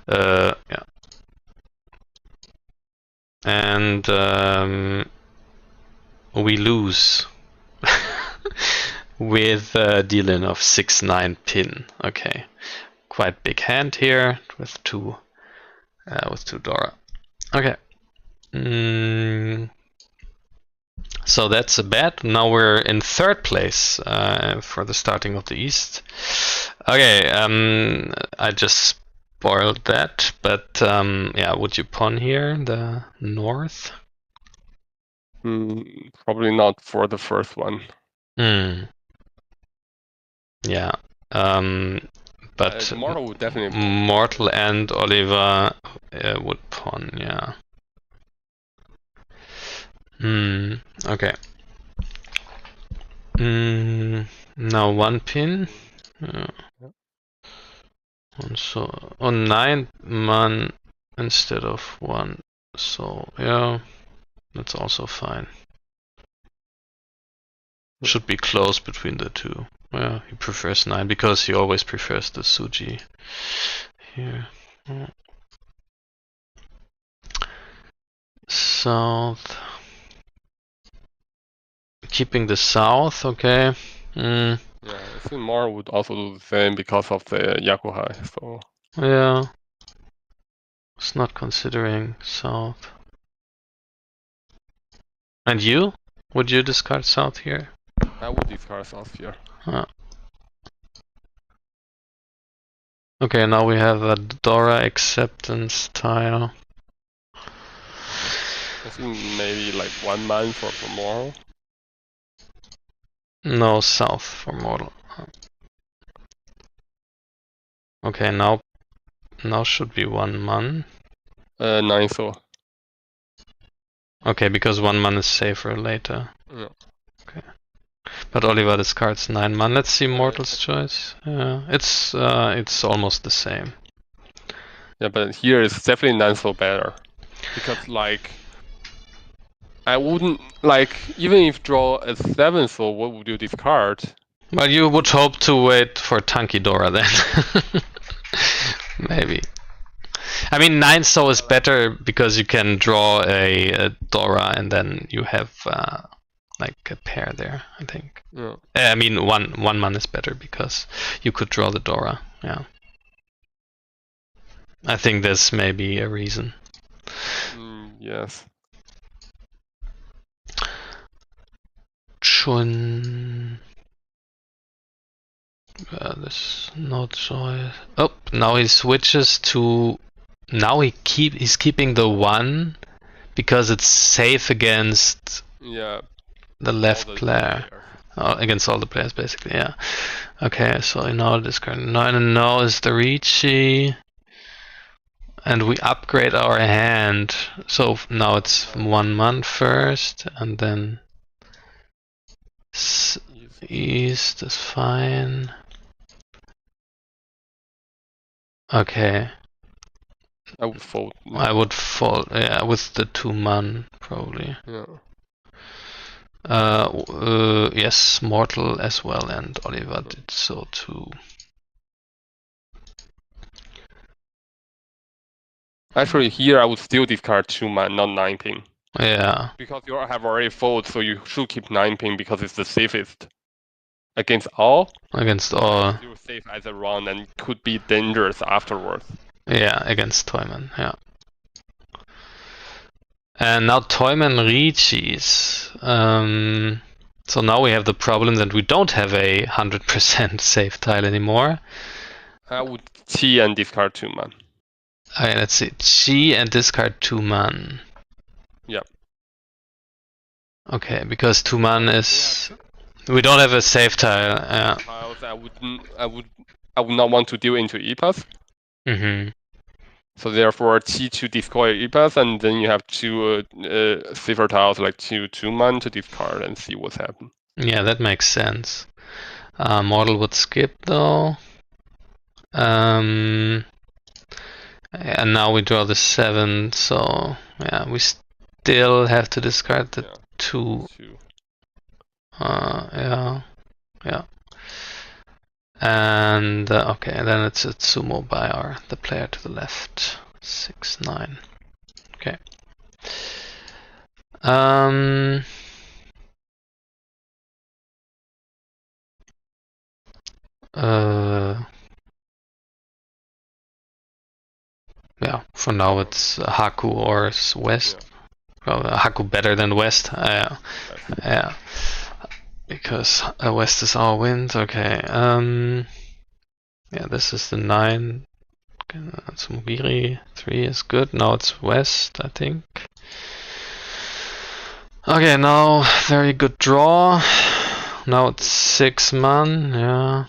Yeah. And we lose with dealing of 6/9 pin. Okay. Quite big hand here with 2 Dora. Okay. So that's a bet. Now we're in 3rd place for the starting of the East. Okay, I just spoiled that, but yeah, would you pawn here the North? Probably not for the first one. Yeah. But Mortal would definitely Mortal and Oliver would pawn, yeah. Okay. Now Now 1 pin. Yeah. And so on 9 man instead of 1. So yeah, that's also fine. Should be close between the two. Yeah, he prefers 9 because he always prefers the Suji here. South. Keeping the south, okay. Yeah, I think Mar would also do the same because of the Yakuhai. So Yeah. It's not considering south. And you? Would you discard south here? I would discard south here. Okay, now we have a Dora acceptance tile. I think maybe like 1 man for Mortal. No, south for Mortal. Okay, now should be 1 man. 9 so. Okay, because 1 man is safer later. Yeah. Okay. But Oliver discards 9 man. Let's see Mortal's choice. Yeah, it's almost the same. Yeah, but here is definitely 9 so better. Because like I wouldn't like even if draw a 7 so what would you discard? Well, you would hope to wait for Tanky Dora then. Maybe. I mean, 9 so is better because you can draw a Dora and then you have like a pair there, I think. Yeah. I mean, one man is better because you could draw the Dora. Yeah. I think this may be a reason. Yes. Chun. This no choice. Oh, now he switches to. Now he's keeping the 1 because it's safe against the left player. Against all the players, basically, yeah. Okay, so now discard 9 and now is the Ricci. And we upgrade our hand. So now it's 1 man first, and then east is fine. Okay. I would fold. I would fold, yeah, with the 2 man probably. Yeah. Yes, Mortal as well, and Oliver did so too. Actually, here I would still discard 2 man, not 9 ping. Yeah. Because you have already fold, so you should keep 9 ping because it's the safest. Against all? Against all. Still safe as a round and could be dangerous afterwards. Yeah, against Toyman, yeah. And now Toyman Ricci's. So now we have the problem that we don't have a 100% safe tile anymore. I would T and discard 2 man. Okay, let's see. Chi and discard 2 man. Yeah. Okay, because 2 man is. We don't have a safe tile. Yeah. Tiles I would not want to deal into E-pass. So therefore T to destroy E-pass, and then you have 2 safer tiles like 2 man to discard and see what's happened. Yeah, that makes sense. Mortal would skip though. And now we draw the 7, so yeah, we still have to discard the 2. Yeah. And okay, then it's a sumo by the player to the left. 6-9. Okay. Yeah, for now it's Haku or West. Well, Haku better than West. Yeah. Because West is our wind. Okay. Yeah, this is the 9. Tsumugiri 3 is good. Now it's West, I think. Okay, now very good draw. Now it's 6 man. Yeah.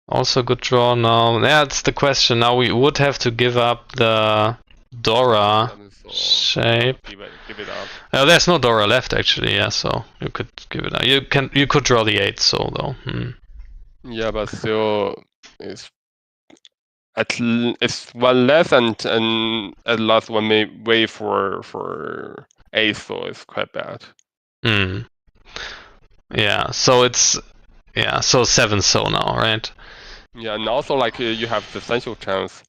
Also good draw now. Yeah, it's the question. Now we would have to give up the Dora shape. Give it up. There's no Dora left actually. Yeah, so you could give it up. You could draw the 8 so though. Yeah, but still, it's it's one less, and at last one may wait for ace, so it's quite bad. Yeah, so it's so 7 so now, right? Yeah, and also like you have the essential chance.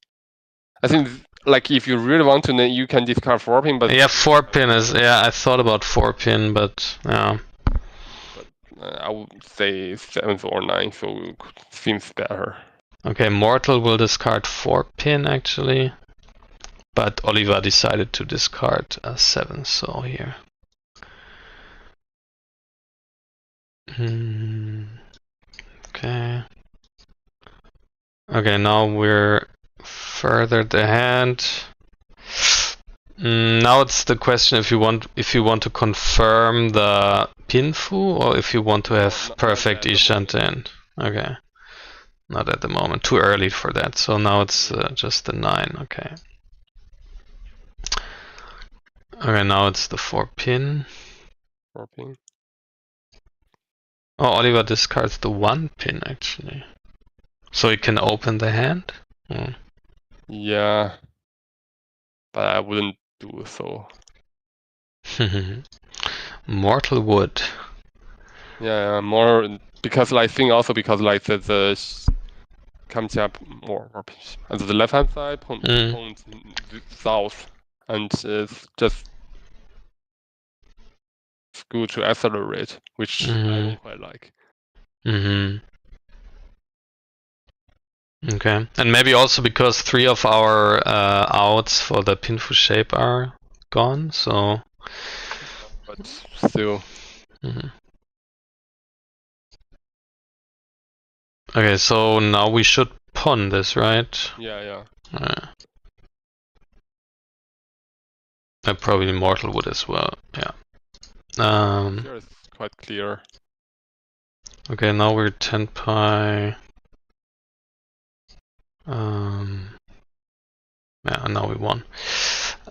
I think like if you really want to, then you can discard 4-pin, but Yeah, 4-pin is I thought about 4-pin, but yeah. But I would say 7th or 9th, so it seems better. Okay, Mortal will discard 4-pin actually, but Oliver decided to discard a 7 so here. Okay. Okay, now we're further ahead. Now it's the question if you want to confirm the pinfu or if you want to have perfect Ishanten. Okay. Not at the moment. Too early for that. So now it's just the 9. Okay. Okay, now it's the 4-pin. 4-pin. Oh, Oliver discards the 1-pin actually. So he can open the hand? Yeah. But I wouldn't do so. Mortal wood. Yeah, more because like thing also because like the comes up more and the left hand side points south, and it's just good to accelerate, which I don't quite like. Okay, and maybe also because 3 of our outs for the pinfu shape are gone, so. But still. Okay, so now we should pawn this, right? Yeah. Probably Mortal wood as well. Yeah. Here it's quite clear. Okay, now we're 10 pi. Yeah, now we won.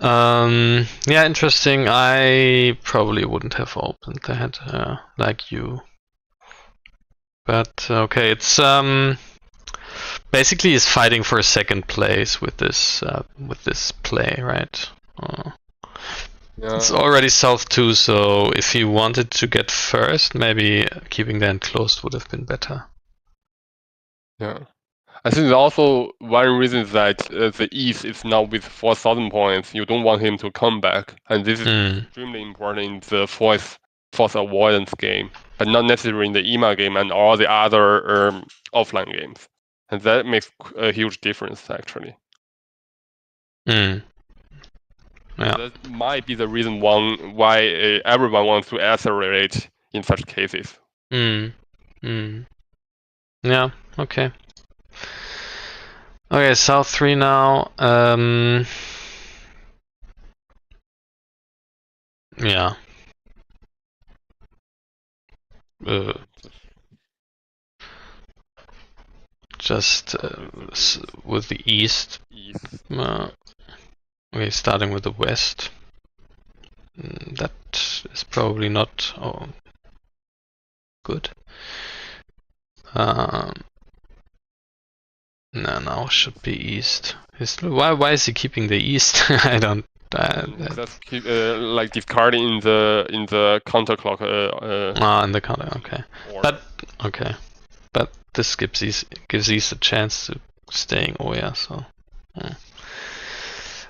Yeah, interesting. I probably wouldn't have opened that like you. But okay, it's basically is fighting for second place with this play, right? Yeah. It's already south 2, so if he wanted to get first, maybe keeping the hand closed would have been better. Yeah. I think also one reason is that the East is now with 4,000 points. You don't want him to come back, and this is extremely important in the force avoidance game, but not necessarily in the EMA game and all the other offline games. And that makes a huge difference, actually. Yeah. That might be the reason why everyone wants to accelerate in such cases. Yeah, okay. Okay, south 3 now. Yeah. Just with the east. Okay, starting with the west. That is probably not good. No, now should be east. Why is he keeping the east? I don't. That's like discarding in the counterclock. In the counter. Okay, but this gives east a chance to staying Oya. So.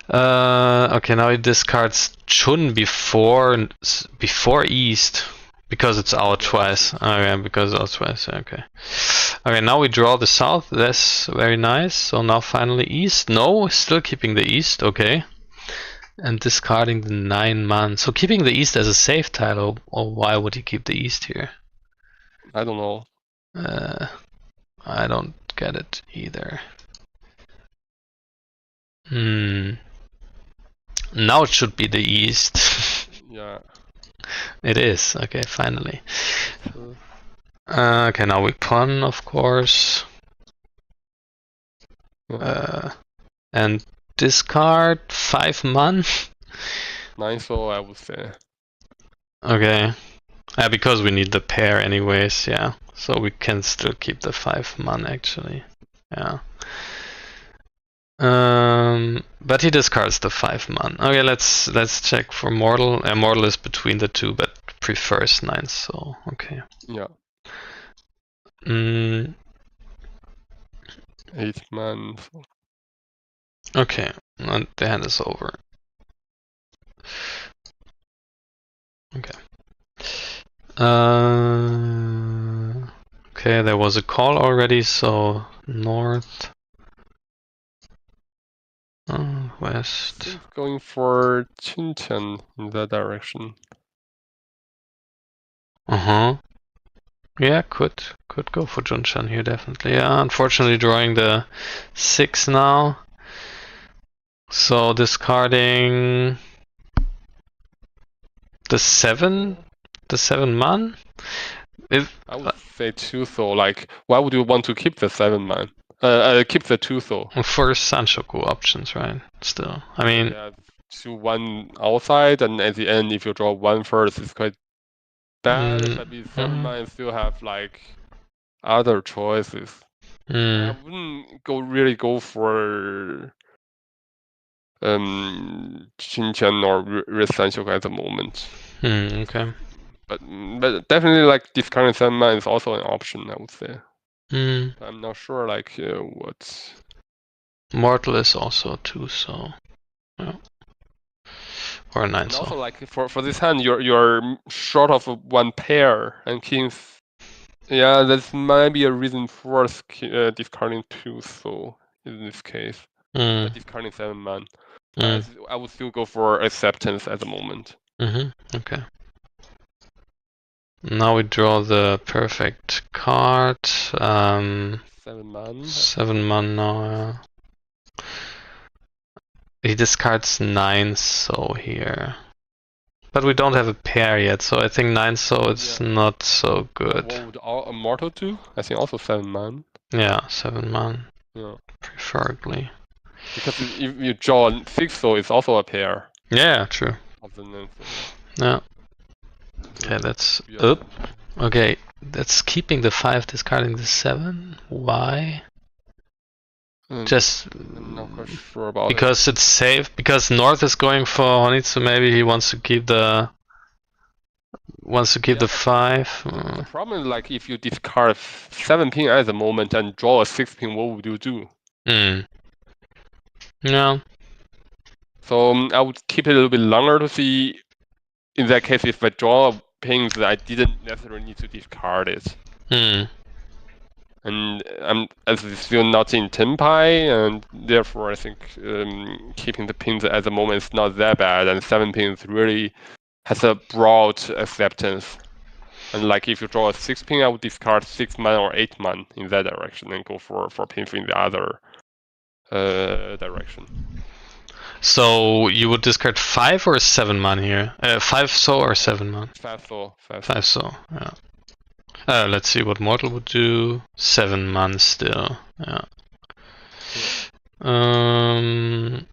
Okay, now he discards Chun before east because it's out twice. Okay, because it's out twice. Okay. Okay, now we draw the south. That's very nice. So now finally east. No, still keeping the east. Okay. And discarding the 9-man. So keeping the east as a safe tile, or why would he keep the east here? I don't know. I don't get it either. Now it should be the east. Yeah. It is. Okay, finally. Okay, now we pawn, of course. And discard 5-man. 9 so I would say. Okay. Because we need the pair anyways, yeah. So we can still keep the 5 man actually. Yeah. But he discards the 5 man. Okay, let's check for mortal. Mortal is between the two, but prefers 9. So okay. Yeah. 8 man. Okay, and the hand is over. Okay. Okay, there was a call already, so north. West. Going for Qintian in that direction. Yeah, could go for Junshan here definitely. Yeah, unfortunately drawing the 6 now. So discarding the 7 man. I would say 2 though. Like, why would you want to keep the 7 man? Keep the 2 though. For Sanshoku options, right? Still, I mean. Yeah, 2-1 outside, and at the end, if you draw 1 first, it's quite bad. But with 7 man, you still have like other choices. I wouldn't really go for Xinjiang or Sanshoku at the moment. Okay. But definitely like discarding 7 man is also an option, I would say. I'm not sure like what. Mortal is also 2, so yeah. Or a 9. And also like for this hand, you're short of 1 pair, and kings. Yeah, that might be a reason for discarding 2. So in this case, discarding 7 man. I would still go for acceptance at the moment. Okay. Now we draw the perfect card. 7 man. 7 man now. He discards 9 so here. But we don't have a pair yet, so I think 9 so it's not so good. What would a mortal do? I think also 7 man. Yeah, 7 man. Yeah. Preferably. Because if you draw 6 so it's also a pair. Yeah, true. Of the 9th. Yeah. Okay, that's up. Okay, that's keeping the 5, discarding the 7. Why? Just I'm not quite sure about because it's safe. Because North is going for Honitsu. Maybe he wants to keep the 5. The problem is like if you discard 7 pin at the moment and draw a 6 pin, what would you do? Yeah. So I would keep it a little bit longer to see. In that case, if I draw pins, I didn't necessarily need to discard it. And I'm still not in Tenpai, and therefore I think keeping the pins at the moment is not that bad, and 7 pins really has a broad acceptance. And like if you draw a 6 pin, I would discard 6 man or 8 man in that direction and go for pins in the other direction. So you would discard 5 or 7 man here? 5 so or 7 man? 5 so. 5 so, yeah. Let's see what Mortal would do. 7 man still, yeah.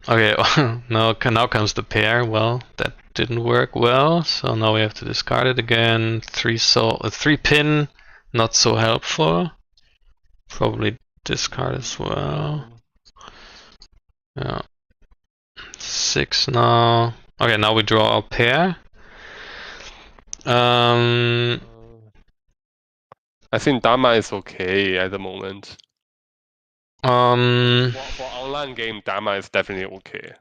Okay, now comes the pair. Well, that didn't work well, so now we have to discard it again. 3 pin, not so helpful. Probably discard as well. Yeah. 6 now. Okay, now we draw our pair. I think Dama is okay at the moment. For online game, Dama is definitely okay.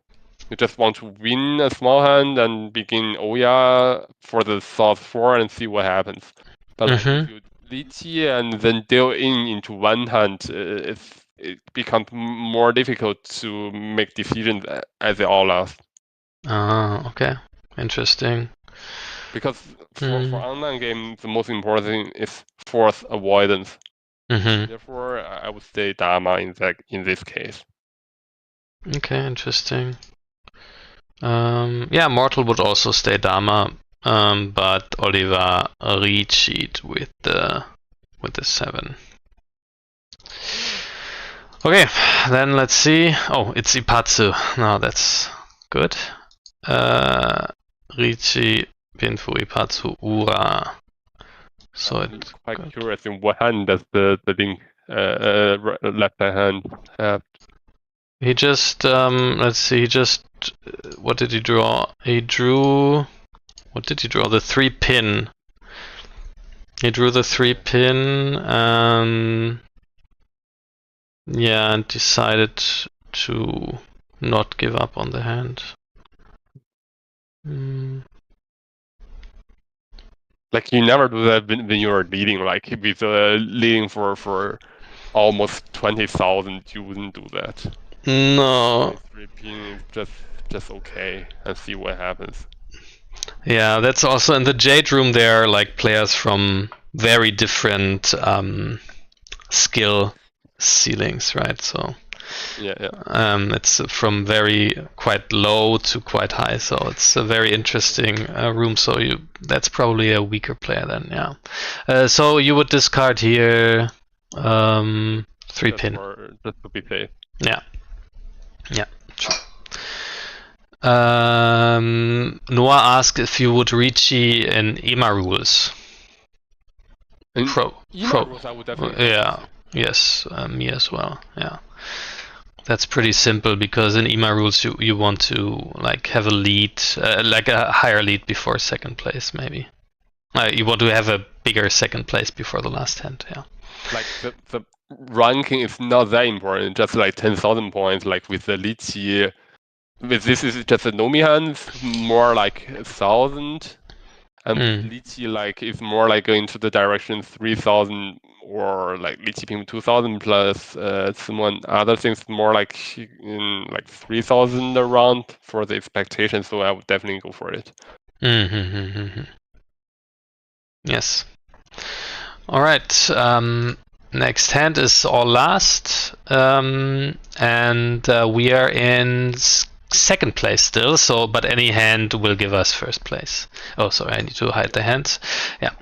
You just want to win a small hand and begin Oya for the South 4 and see what happens. But like if you Lichi and then deal into one hand, it becomes more difficult to make decisions as they all last. Okay. Interesting. Because for online game, the most important thing is force avoidance. Therefore, I would say Dama in this case. Okay, interesting. Yeah, Mortal would also stay Dama, but Oliver recheat with the 7. Okay, then let's see. Oh, it's Ipatsu. Now that's good. Richi, Pinfu, Ipatsu, Ura. So I'm it quite got, curious in what hand does the link left hand have? he just let's see. He just what did he draw? He drew. What did he draw? The 3-pin. He drew the 3-pin. Yeah, and decided to not give up on the hand. Like you never do that when you're leading, like with leading for almost 20,000, you wouldn't do that. No. 3-pin is just okay, and see what happens. Yeah, that's also in the Jade room. There are like players from very different skill ceilings, right? So yeah. It's from very quite low to quite high. So it's a very interesting room. So that's probably a weaker player then. Yeah. So you would discard here 3-pin. Just to be safe. Yeah. Yeah. Sure. Noah asked if you would Ricci in EMA rules. EMA rules, I would definitely. Yeah. Yes. Me as well. Yeah. That's pretty simple because in EMA rules you want to like have a lead, like a higher lead before second place maybe. You want to have a bigger second place before the last hand. Yeah. Like the ranking is not that important. Just like 10,000 points, like with the Lychee. With this is just a Nomi hand, more like 1,000, and Lychee like is more like going to the direction 3,000 or like Lychee Ping 2,000 plus some other things more like in like 3,000 around for the expectation. So I would definitely go for it. Yes. All right. Next hand is all last, and we are in second place still. So, but any hand will give us first place. Oh, sorry, I need to hide the hands. Yeah.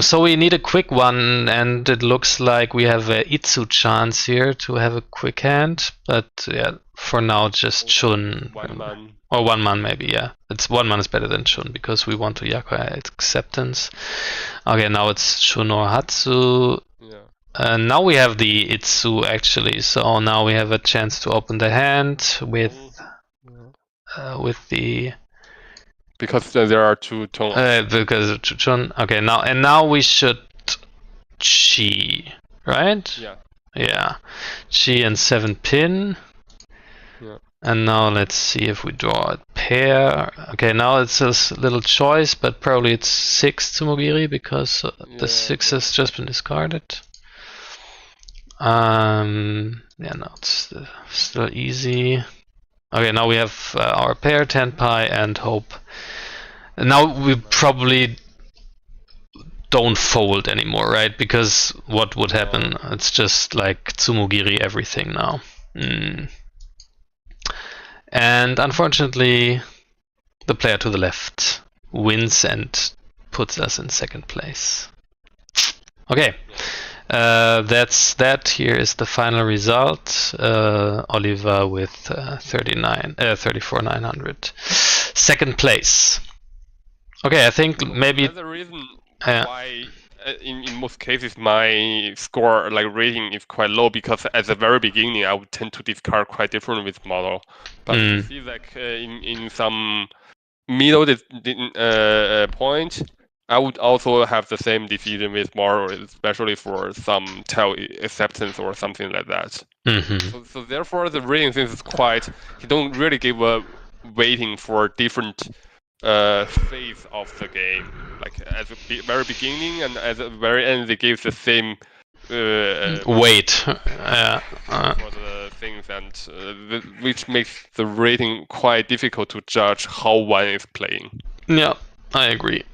So we need a quick one, and it looks like we have a Itsu chance here to have a quick hand. But yeah, for now, just Chun. 1 man. Or 1 man maybe, yeah. It's 1 man is better than Chun because we want to Yakuya acceptance. Okay, now it's Chun or Hatsu. Yeah. Now we have the Itsu actually, so now we have a chance to open the hand with the because there are 2 tones. because of Chun. Okay, now we should Chi, right? Yeah. Yeah, Chi and 7-pin. Yeah. And now let's see if we draw a pair. Okay, now it's a little choice, but probably it's 6 Tsumogiri because the 6 has just been discarded. Yeah, no, it's still easy. Okay, now we have our pair, Tenpai and Hope. And now we probably don't fold anymore, right? Because what would happen? It's just like Tsumogiri everything now. And unfortunately, the player to the left wins and puts us in second place. Okay, that's that. Here is the final result. Oliver with 34,900. Second place. Okay, I think maybe. That's the reason why in most cases my score like rating is quite low, because at the very beginning I would tend to discard quite different with model. But you see like in some middle point, I would also have the same decision with model, especially for some tail acceptance or something like that. So therefore the rating thing is quite, you don't really give a weighting for different phase of the game. Like at the very beginning and at the very end, they give the same weight for the things, and which makes the rating quite difficult to judge how one is playing. Yeah, I agree.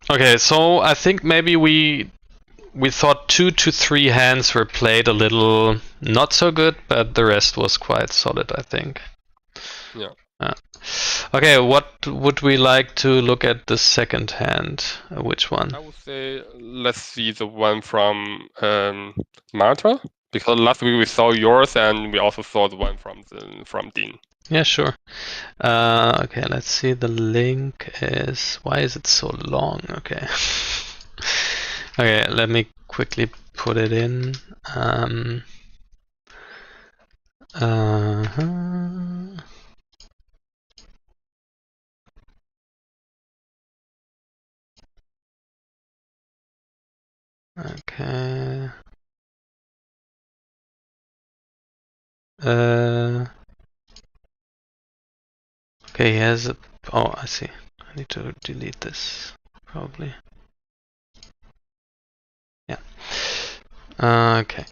Okay, so I think maybe we thought 2 to 3 hands were played a little not so good, but the rest was quite solid, I think. Yeah. Okay, what would we like to look at the second hand? Which one? I would say let's see the one from Marta, because last week we saw yours and we also saw the one from Dean. Yeah, sure. Okay, let's see. The link is. Why is it so long? Okay. Okay, let me quickly put it in. Okay. Okay, he has a. Oh, I see. I need to delete this, probably. Yeah. Okay.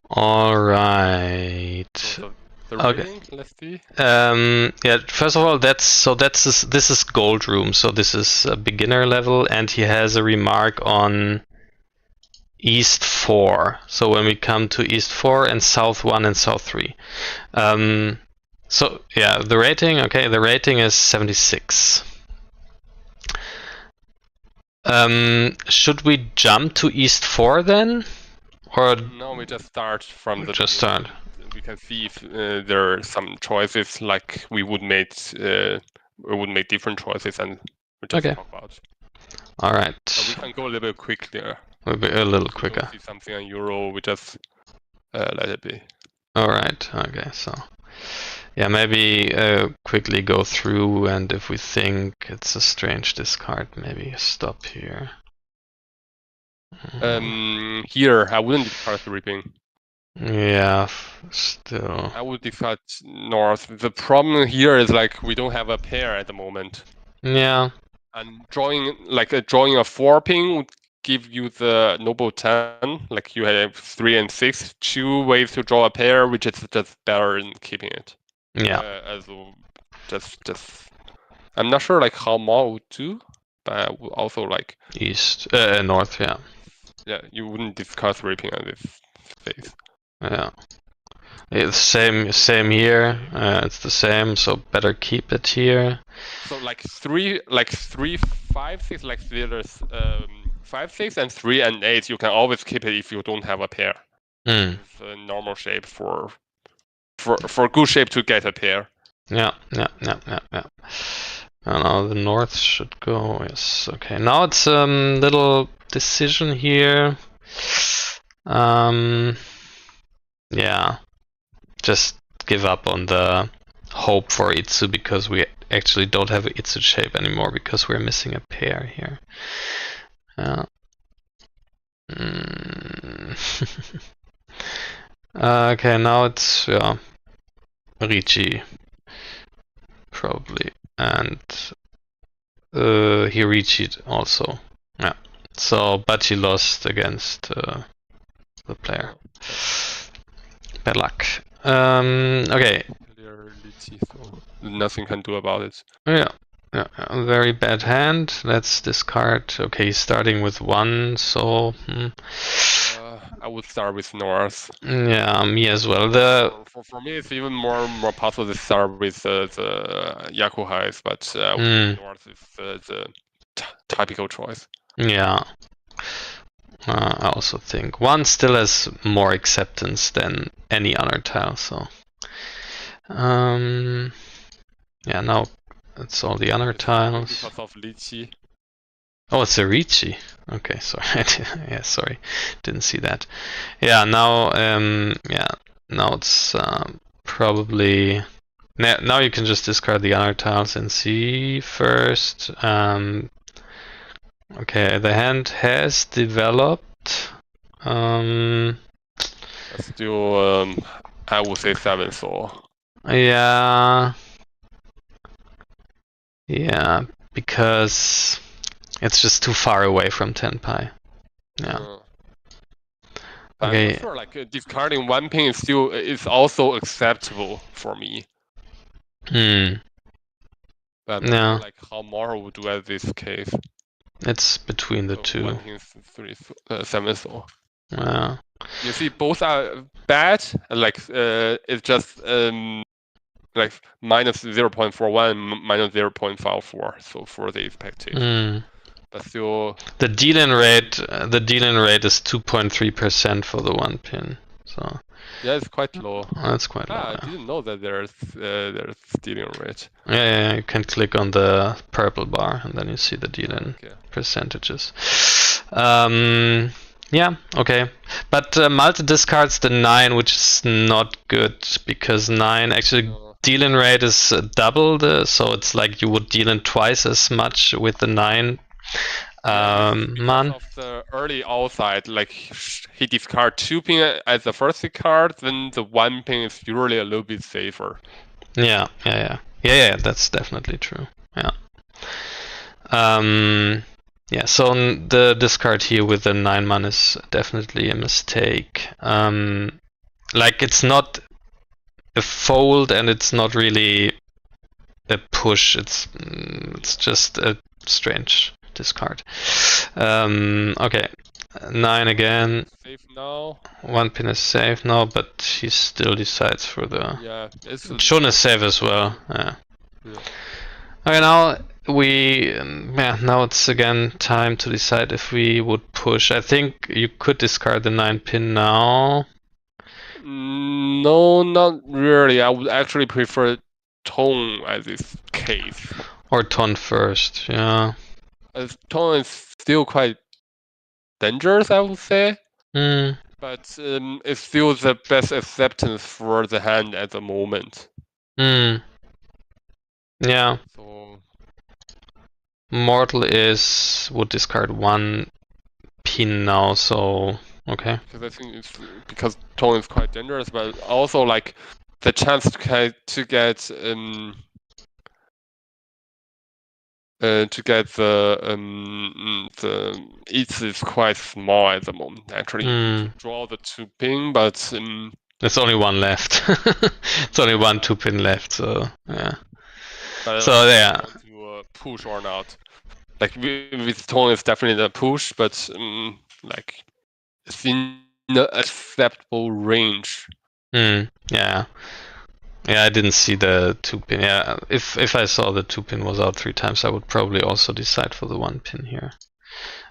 All right. So the Okay. rating, let's see. Yeah. First of all, this is gold room, so this is a beginner level, and he has a remark on East 4. So when we come to East 4 and South 1 and South 3. So yeah, the rating. Okay, the rating is 76. Should we jump to East 4 then? Or No, we just start from the just beginning. start? We can see if there are some choices like we would make different choices, and we just Okay. talk about. All right. But we can go a little bit quicker. We'll be a little If we quicker. don't see something on Euro, we just let it be. All right. Okay. So yeah, maybe quickly go through, and if we think it's a strange discard, maybe stop here. Here I wouldn't discard the ripping. Yeah, still. I would discard north. The problem here is like we don't have a pair at the moment. Yeah. And drawing a 4-pin would give you the noble 10. Like you have 3 and 6, 2 ways to draw a pair, which is just better than keeping it. Yeah. Just I'm not sure like how Mao would do, but I would also like East, north. Yeah. yeah, you wouldn't discuss ripping on this phase. Yeah. It's same here. It's the same, so better keep it here. So like 3, 5, 6, like there's 5, 6, and 3 and 8. You can always keep it if you don't have a pair. It's a normal shape for good shape to get a pair. Yeah. Now the north should go. Yes. Okay. Now it's little decision here. Yeah. Just give up on the hope for Itsu because we actually don't have an Itsu shape anymore because we're missing a pair here. Yeah. Okay, now it's Ricci probably, and he Ricci'd also. Yeah. So, but he lost against the player. Bad luck. Okay. So nothing can do about it. Yeah. Very bad hand. Let's discard. Okay, starting with 1, so. I would start with north. Yeah, me as well. For me, it's even more possible to start with the Yakuhais, but north is the typical choice. Yeah. I also think 1 still has more acceptance than any other tile, so. Yeah, now it's all the other tiles. Because of Lychee. Oh, it's a Ricci. Okay, sorry. Yeah, sorry, didn't see that. Yeah, now now it's probably now you can just discard the other tiles and see first. Okay, the hand has developed. Still, I would say 7 so. Yeah, because it's just too far away from 10 pi. Yeah. Okay. I'm not sure, like discarding 1 pin is also acceptable for me. But I'm not sure, like how Moro would do at this case. It's between the two. 1 pin 7 so. Yeah. You see, both are bad. Like it's just like minus 0.41, minus 0.54. So for the expectation. But still, the deal-in rate is 2.3% for the 1 pin. So yeah, it's quite low. that's quite low. I Yeah. didn't know that there's dealing rate. Yeah, you can click on the purple bar and then you see the deal-in Okay. percentages. Yeah, okay. But Malte discards the 9, which is not good because 9 actually deal-in rate is double, so it's like you would deal in twice as much with the 9 because of the early outside, like he discard 2 pin as the first card, then the 1 pin is usually a little bit safer. Yeah, that's definitely true. Yeah. Yeah, so the discard here with the 9 mana is definitely a mistake. Like it's not a fold and it's not really a push. It's just a strange discard. Okay, 9 again. Safe now. 1 pin is safe now, but he still decides for the. Yeah, Shun is safe as well. Yeah. Okay, now now it's again time to decide if we would push. I think you could discard the 9 pin now. No, not really. I would actually prefer tone as this case. Or ton first, yeah. As tone is still quite dangerous, I would say. But it's still the best acceptance for the hand at the moment. Yeah. So Mortal would discard 1 pin now, so okay. because I think it's because tone is quite dangerous, but also like the chance to get the eats is quite small at the moment. Actually, you could draw the 2 pin, but there's only 1 left. It's only 1 2 pin left, so yeah. But so yeah. To push or not? Like with tone is definitely a push, but like it's in the acceptable range. Yeah. Yeah, I didn't see the 2 pin. Yeah, if I saw the 2 pin was out 3 times, I would probably also decide for the 1 pin here.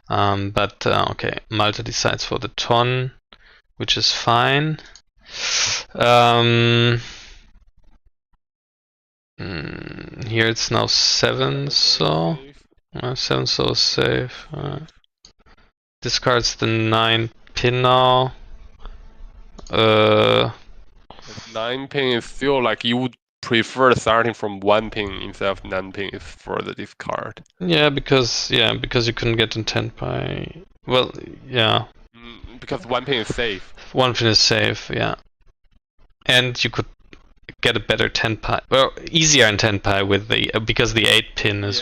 But okay, Malte decides for the ton, which is fine. Here it's now 7, so 7 so safe. Discards the 9 pin now. 9 pin is still like you would prefer starting from 1 pin instead of 9 pin for the discard. Yeah, because you couldn't get intent by. Well, yeah. Because 1 pin is safe. 1 pin is safe, yeah. And you could get a better 10 pi, well, easier in 10 pi with the because the 8 pin is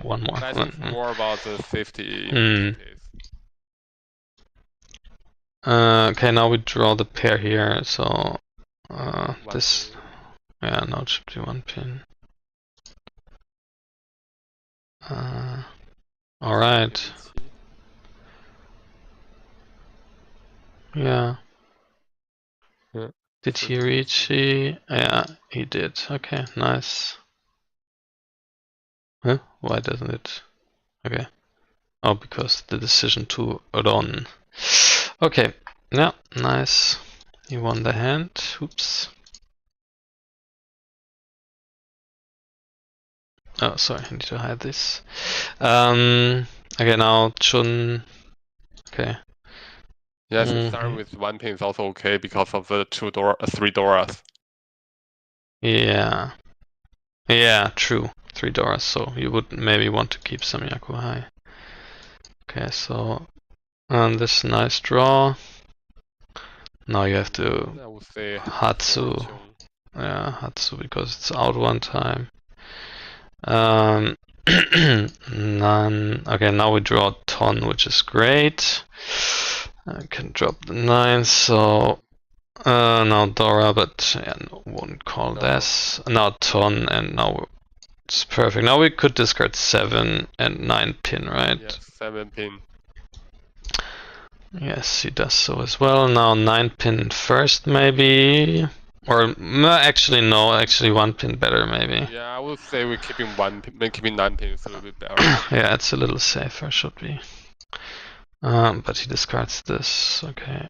one more. That's more about the safety. Okay, now we draw the pair here, so this pin. Yeah, now it should be 1 pin. Alright. Yeah. Did he reach? Yeah, he did. Okay, nice. Huh? Why doesn't it? Okay. Oh, because the decision to run. Okay. Yeah, nice. He won the hand. Oops. Oh, sorry, I need to hide this. Okay, now Chun. Okay. Yes, starting with 1 pin is also okay because of the 3 Doras. Yeah. Yeah, true. 3 Doras, so you would maybe want to keep some Yakuhai. Okay, so this nice draw. Now you have to I would say Hatsu. Yeah, Hatsu because it's out 1 time. None. Okay, now we draw ton, which is great. I can drop the 9, so now Dora, but yeah, no, won't call this. Now ton, and now it's perfect. Now we could discard 7 and 9 pin, right? Yes, 7 pin. Yes, he does so as well. Now 9 pin first, maybe. Or actually no, actually 1 pin better maybe. Yeah, I would say we're keeping 9 pins a little bit better. Yeah, it's a little safer, should be. But he discards this. Okay.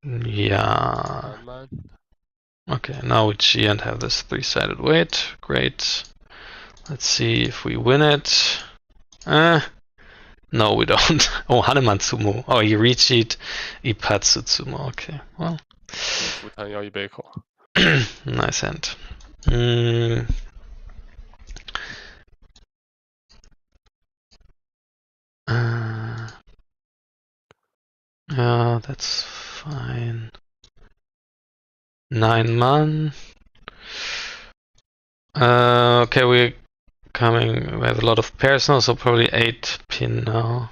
Yeah. Okay, now we G and have this three-sided weight. Great. Let's see if we win it. No, we don't. Oh, Haneman Tsumo. Oh, he recheat Ipatsu Tsumo. Okay, well. Nice hand. Yeah, that's fine. 9 man. Okay, we're coming. We have a lot of pairs now, so probably 8 pin now.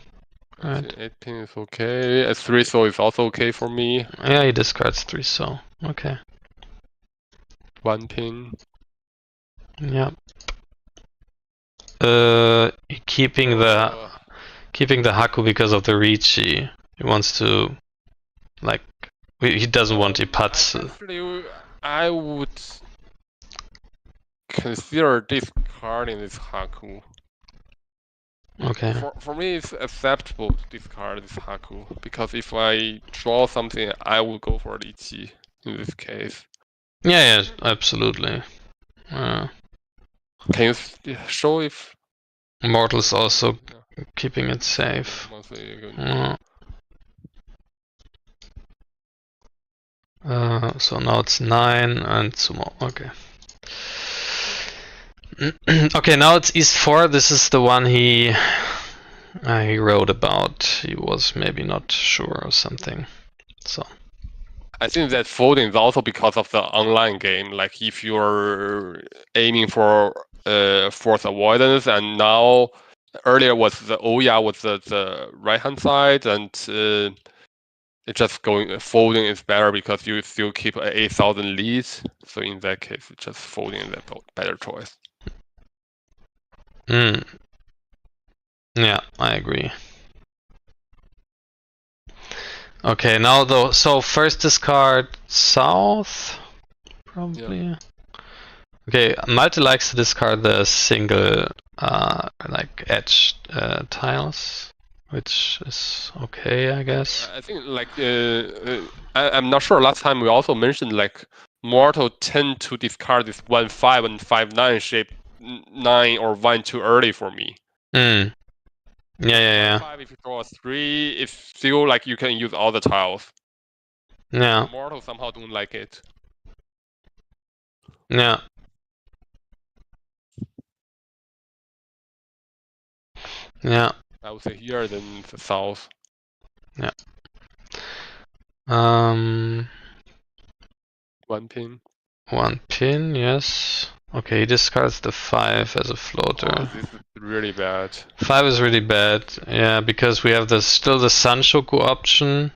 Right. 8 pin is okay. A 3 so is also okay for me. Yeah, he discards 3 so. Okay. 1 pin. Yep. Keeping the Haku because of the Richi. He wants to, like, he doesn't want Ipatsu. Actually, I would consider discarding this Haku. Okay. For me, it's acceptable to discard this Haku, because if I draw something, I will go for Ichi in this case. Yeah, absolutely. Can you show if... Mortal's also keeping it safe. So now it's 9 and Sumo. Okay. Okay, now it's East 4. This is the one he wrote about. He was maybe not sure or something. So I think that folding is also because of the online game. Like if you're aiming for force avoidance, and now earlier was the Oya was the right hand side, and it's just going folding is better because you still keep a 8,000 lead. So in that case, just folding is a better choice. Yeah, I agree. Okay, now though, so first discard south, probably. Yeah. Okay, Malte likes to discard the single like edge tiles, which is okay, I guess. I think like I'm not sure. Last time we also mentioned like Mortal tend to discard this 1/5 and 5/9 shape 9 or 1 too early for me. Yeah. 5 if you draw a 3, it's still like you can use all the tiles. Yeah. Mortal somehow don't like it. Yeah. Yeah. I would say here then the south. Yeah. 1 pin. 1 pin, yes. Okay, he discards the 5 as a floater. Oh, this is really bad. 5 is really bad, yeah, because we have still the Sanshoku option.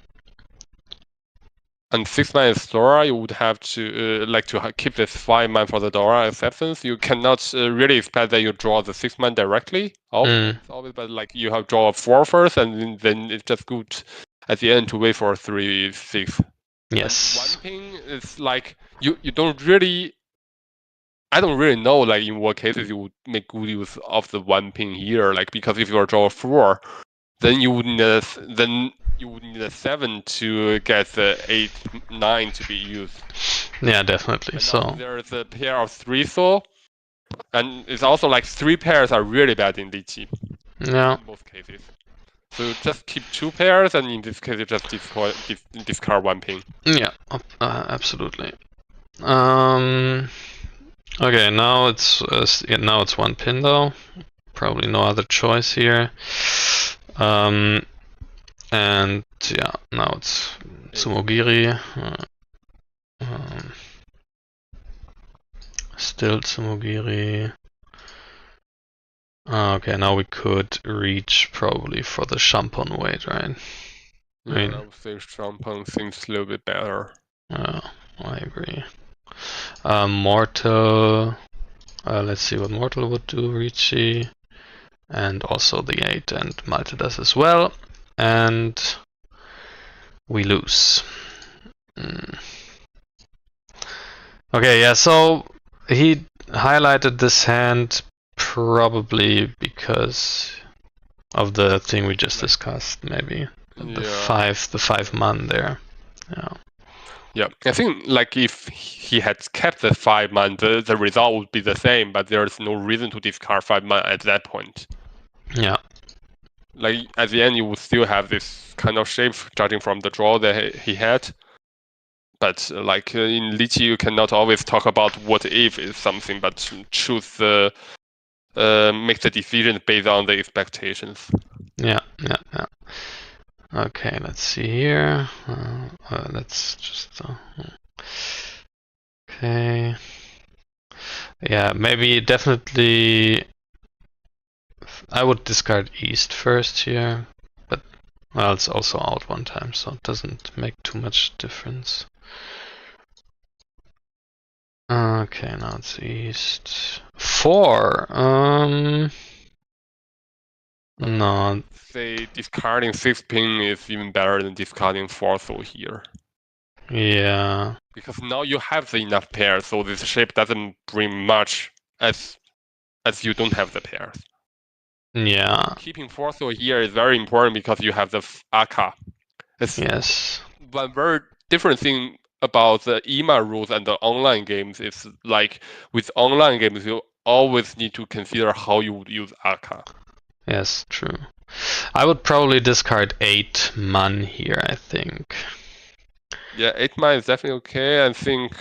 And 6-man is Dora, you would have to keep this 5-man for the Dora acceptance. You cannot really expect that you draw the 6-man directly. Always, but like you have draw a 4 first, and then it's just good at the end to wait for 3-6. Yes. And 1 pin is like you don't really. I don't really know like in what cases you would make good use of the 1 pin here. Like because if you draw a 4, then you would need a 7 to get the 8-9 to be used. Yeah, definitely. So there's a pair of 3 so, and it's also like 3 pairs are really bad in Liqi. Yeah. In both cases. So just keep 2 pairs, and in this case you just discard 1 pin. Yeah, absolutely. Okay, now it's 1 pin though. Probably no other choice here. And yeah, now it's Tsumogiri. Still Tsumogiri. Okay, now we could reach probably for the Shampon weight, right? Yeah, I would say Shampon seems a little bit better. I agree. Mortal. Let's see what Mortal would do. Ricci. And also the 8, and Malte does as well. And we lose. Okay, yeah, so he highlighted this hand probably because of the thing we just discussed, maybe. the five man there. Yeah. Yeah, I think like if he had kept the 5 man, the result would be the same, but there's no reason to discard 5 man at that point. Yeah. Like at the end, you would still have this kind of shape, judging from the draw that he had. But like in Lychee, you cannot always talk about what if is something, but choose the make the decision based on the expectations. Yeah. Okay, let's see here. Let's just. Okay. Yeah, maybe definitely. I would discard East first here, but well, it's also out one time, so it doesn't make too much difference. Okay, now it's East. 4. No. Say discarding 6 pin is even better than discarding 4 so here. Yeah. Because now you have the enough pairs, so this shape doesn't bring much as you don't have the pairs. Yeah. Keeping 4 so here is very important because you have the Aka. Yes. One very different thing about the EMA rules and the online games is like with online games you always need to consider how you would use Aka. Yes, true. I would probably discard 8 man here, I think. Yeah, 8 man is definitely okay. I think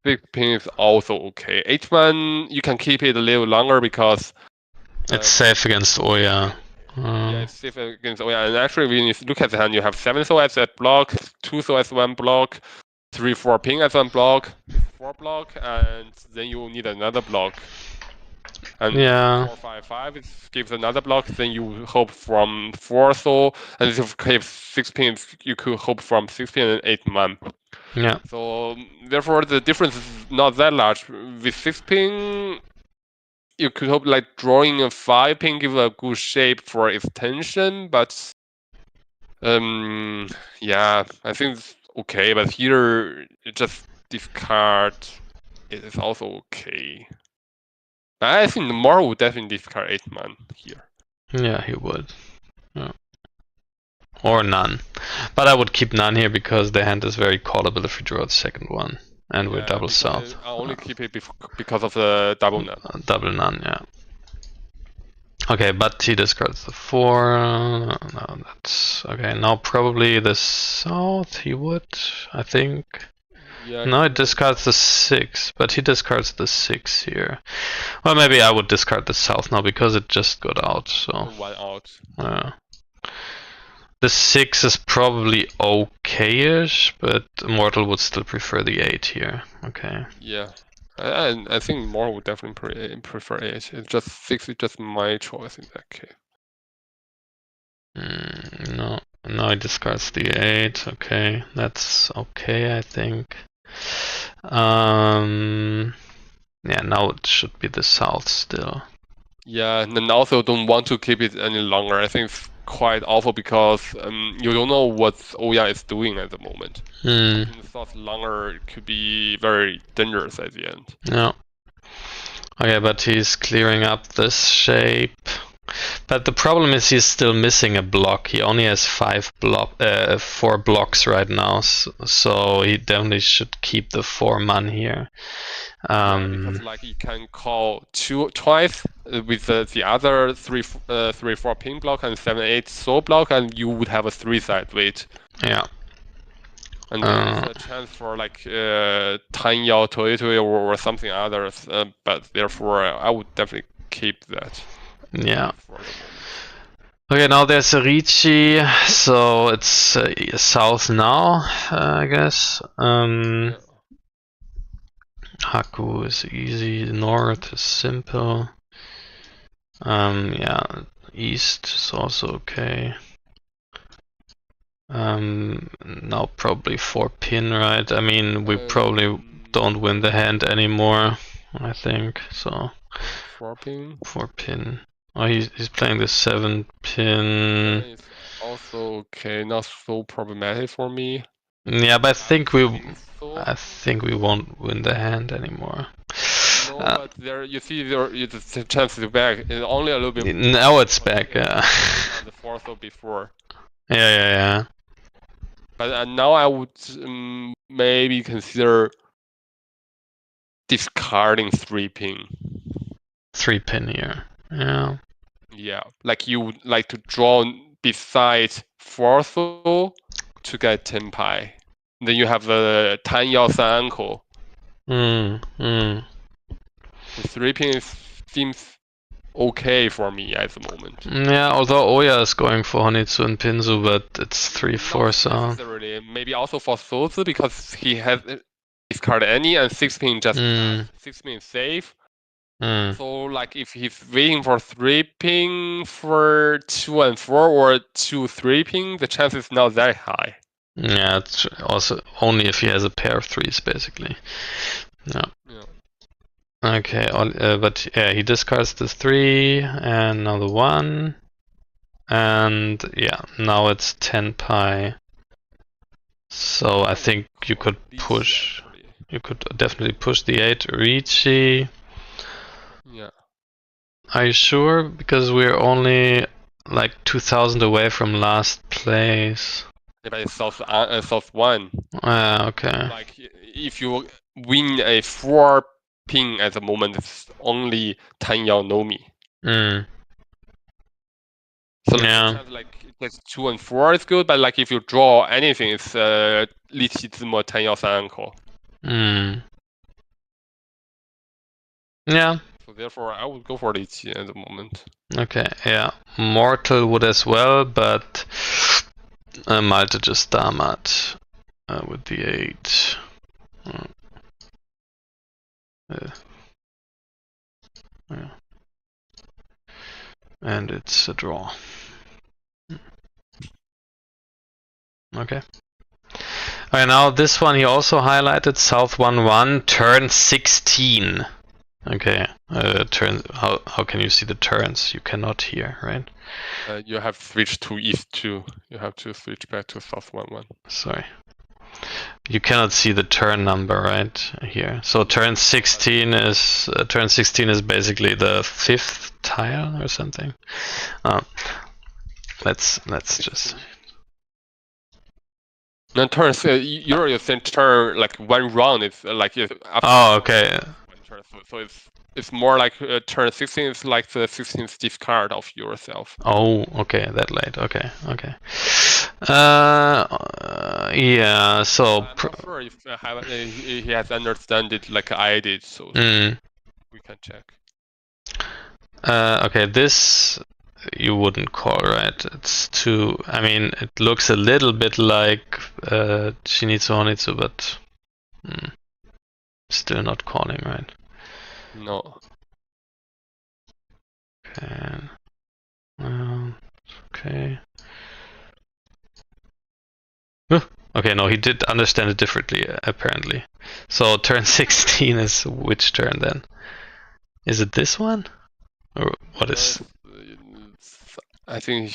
6 pin is also okay. 8 man, you can keep it a little longer because it's safe against Oya. Yeah, it's safe against Oya. And actually, when you look at the hand, you have 7 so as a block, 2 so as 1 block, 3, 4 ping as 1 block, 4 block, and then you need another block. And 4, 5, 5 gives another block. Then you hope from 4 so, and if you have 6 pins, you could hope from 6 pin and 8 man. Yeah. So therefore, the difference is not that large. With 6 pin, you could hope like drawing a 5 pin gives a good shape for extension, but yeah, I think it's okay. But here, just discard it is also okay. I think Moro would definitely discard 8 man here. Yeah, he would. Yeah. Or none. But I would keep none here because the hand is very callable if we draw the second one. And we're double south. I only keep it because of the double none. Double none, yeah. Okay, but he discards the 4. No, that's okay. Now probably the south he would, I think. Yeah, no, it discards the 6, but he discards the 6 here. Well, maybe I would discard the south now because it just got out. So 1 out. The 6 is probably okay-ish, but Mortal would still prefer the 8 here. Okay. Yeah. I think Mortal would definitely prefer 8. It's just 6 is just my choice in that case. No, he discards the 8. Okay, that's okay, I think. Yeah, now it should be the south still. Yeah, and then also don't want to keep it any longer. I think it's quite awful because you don't know what Oya is doing at the moment. Keeping the south longer could be very dangerous at the end. Yeah. Okay, but he's clearing up this shape. But the problem is he's still missing a block. He only has 4 blocks right now, so he definitely should keep the 4 man here. Because like he can call twice with the other 3, 4 pin block and 7, 8 soul block, and you would have a 3-side weight. Yeah. And there's a chance for like Tan Yao Toitoi or something others, but therefore I would definitely keep that. Yeah. Okay, now there's a Ricci, so it's south now, I guess. Haku is easy, north is simple. Yeah, east is also okay. Now probably 4 pin, right? I mean, we probably don't win the hand anymore, I think, so. 4 pin? 4 pin. Oh, he's playing the 7 pin. It's also okay, not so problematic for me. Yeah, but I think we won't win the hand anymore. No, but there you see the chance is back. It's only a little bit. Now it's back. Yeah. The 4th or before. Yeah. But now I would maybe consider discarding 3-pin. 3-pin here. Yeah. Yeah, like you would like to draw beside 4th to get 10 pi. Then you have the tan yao san uncle. The 3-pin seems okay for me at the moment. Yeah, although Oya is going for Honitsu and Pinzu, but it's 3-4, so... Not necessarily. Maybe also for Sozu, because he has discarded any, and 6-pin just 6-pin is safe. So like if he's waiting for 3-pin for 2 and 4 or 2 3-pin, the chance is not that high. Yeah, it's also only if he has a pair of 3s, basically. Yeah. Okay, but yeah, he discards the 3 and now the 1. And yeah, now it's 10 pi. So I think you could push. You could definitely push the 8 Ricci. Yeah. Are you sure? Because we're only like 2,000 away from last place. Yeah, but it's South 1. Okay. Like if you win a 4-pin at the moment, it's only Tan Yao Nomi. So like, yeah. chance, like it's 2 and 4 is good, but like if you draw anything, it's Li Qi Zimo Tan Yao San uncle. Yeah. So therefore, I would go for Li Qi at the moment. Okay, yeah. Mortal would as well, but Malte just Damat with the 8. Yeah. And it's a draw. Okay. Okay, now this one he also highlighted, South 1-1, turn 16. Okay, turn. How can you see the turns? You cannot here, right? You have switched to East 2. You have to switch back to South 1-1. Sorry. You cannot see the turn number, right? Here. So turn 16 is basically the 5th tile or something. Let's just. No, turns. You're saying turn like 1 round. It's like oh, okay. Turn, so it's more like turn 16 is like the 16th discard of yourself. Oh, okay, that late. Okay. Yeah. So. I'm not sure if he has understood it like I did, so we can check. Okay, this you wouldn't call, right? It's too. I mean, it looks a little bit like Shinizu Honitsu, but still not calling, right? No. Okay. Okay. Okay, no, he did understand it differently, apparently. So turn 16 is which turn then? Is it this one? Or what is? I think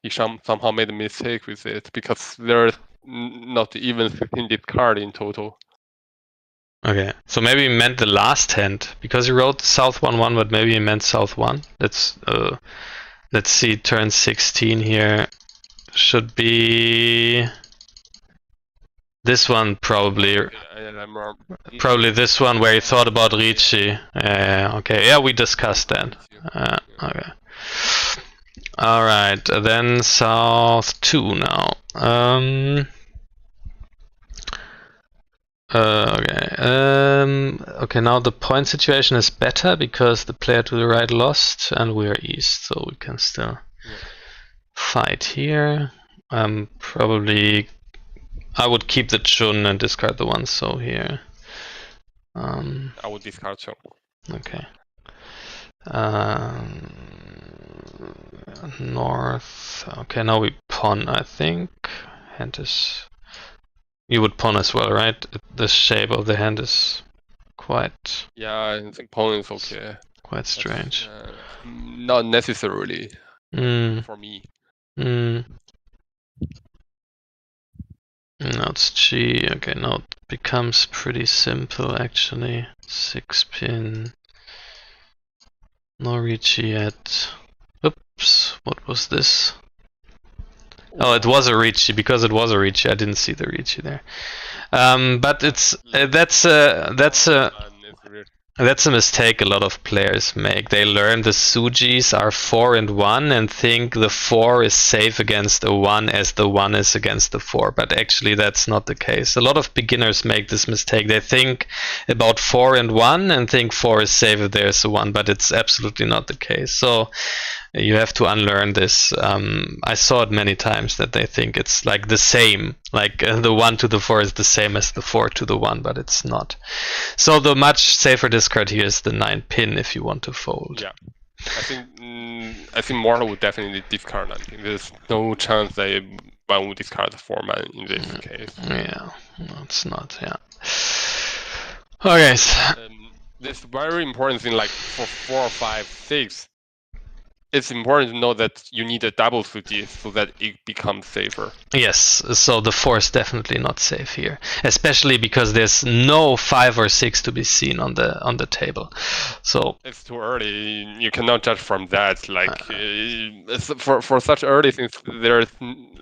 he somehow made a mistake with it, because there's not even 15 discard in total. Okay, so maybe he meant the last hand, because he wrote South 1-1, but maybe he meant South 1. Let's see, turn 16 here should be this one probably. Probably this one where he thought about Ricci. Okay, yeah, we discussed that. Okay. Alright, then South 2 now. Okay, now the point situation is better because the player to the right lost and we are east, so we can still fight here. Probably I would keep the Chun and discard the one, so here. I would discard Chun. Okay. North. Okay, now we pawn, I think. Hand is. You would pawn as well, right? The shape of the hand is quite. Yeah, I think pawn is okay. Quite strange. Not necessarily for me. Now it's G. Okay, now it becomes pretty simple actually. 6-pin. No Ricci yet. Oops, what was this? Oh, it was a Ricci. Because it was a Ricci, I didn't see the Ricci there. But it's that's a mistake a lot of players make. They learn the Sujis are 4 and 1 and think the 4 is safe against a 1 as the 1 is against the 4. But actually that's not the case. A lot of beginners make this mistake. They think about 4 and 1 and think 4 is safe if there's a 1, but it's absolutely not the case. So you have to unlearn this. I saw it many times that they think it's like the same, like the 1 to the 4 is the same as the 4 to the 1, but it's not. So the much safer discard here is the 9 pin if you want to fold. Yeah, I think Mortal would definitely discard 9 pin. There's no chance that one would discard the 4 man in this case. Yeah, no, it's not. Yeah. Okay. This very important thing, like for 4, 5, 6. It's important to know that you need a double Suji so that it becomes safer. Yes, so the 4 is definitely not safe here, especially because there's no 5 or 6 to be seen on the table. So it's too early. You cannot judge from that. Like for such early things,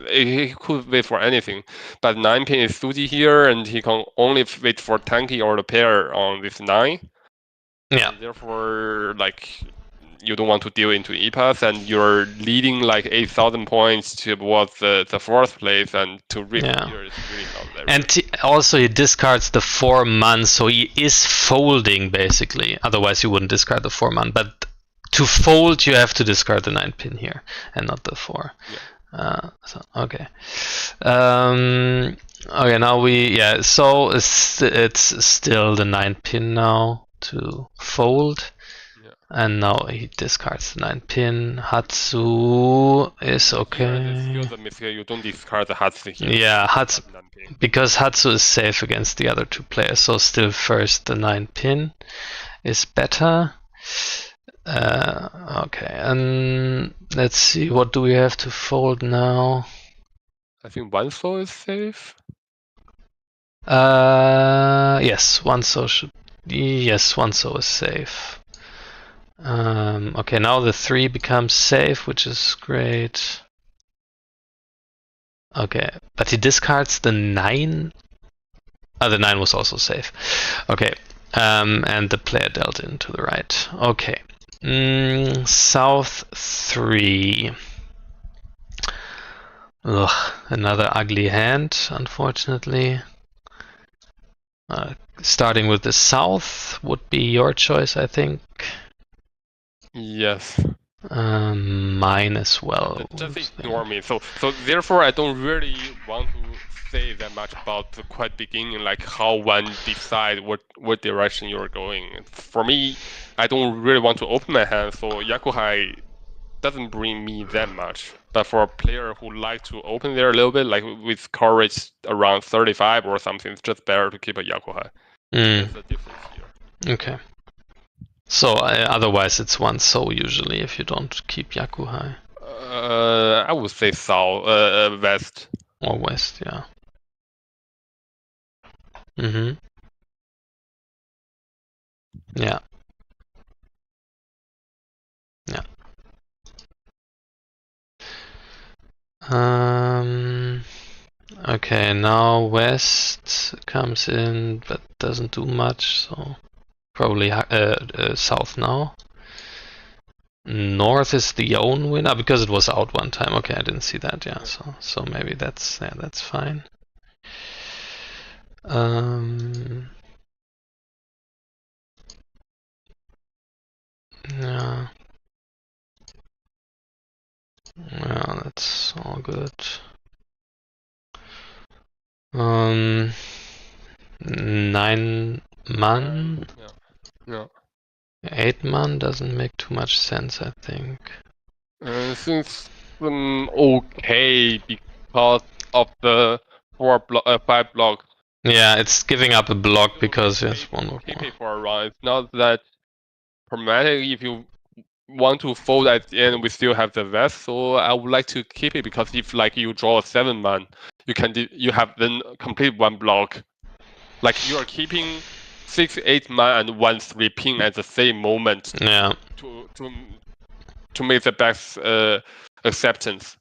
he could wait for anything. But 9 pin is Suji here, and he can only wait for Tanky or the pair on this 9. Yeah. And therefore, like, you don't want to deal into E-Pass, and you're leading like 8,000 points towards the 4th place, and to rip here is really not that. And also he discards the 4 man, so he is folding basically. Otherwise you wouldn't discard the 4 man. But to fold you have to discard the 9 pin here and not the 4. Yeah. So okay. Okay, now so it's still the 9 pin now to fold. And now he discards the 9 pin. Hatsu is okay. Yeah, still the mistake. You don't discard the Hatsu here. Yeah, Hatsu, because Hatsu is safe against the other 2 players. So still first the 9 pin is better. Okay, and let's see, what do we have to fold now? I think 1 soul is safe. Yes, 1 soul should. Yes, 1 soul is safe. Okay, now the 3 becomes safe, which is great. Okay, but he discards the 9. The 9 was also safe. Okay, and the player dealt in to the right. Okay, South 3. Ugh, another ugly hand, unfortunately. Starting with the South would be your choice, I think. Yes. Mine as well. Just ignore me. So therefore, I don't really want to say that much about the quite beginning, like how one decide what direction you're going. For me, I don't really want to open my hand, so Yakuhai doesn't bring me that much. But for a player who like to open there a little bit, like with coverage around 35 or something, it's just better to keep a Yakuhai. That's the difference here. Okay. So otherwise it's 1 soul usually if you don't keep Yakuhai. I would say south, west. Or west, yeah. Yeah. Yeah. Okay, now west comes in but doesn't do much, so probably south now. North is the own winner because it was out one time. Okay, I didn't see that. Yeah, so maybe that's fine. Yeah. Yeah, that's all good. 9 man. Yeah. 8 man doesn't make too much sense, I think. Since okay because of the 5 block. Yeah, it's giving up a block because there's 1 more. Keep it for a run. It's not that problematic if you want to fold at the end. We still have the vest, so I would like to keep it because if like you draw a 7 man, you have then complete 1 block. Like you are keeping 6, 8 man and 1, 3 pin at the same moment. Yeah. To make the best acceptance.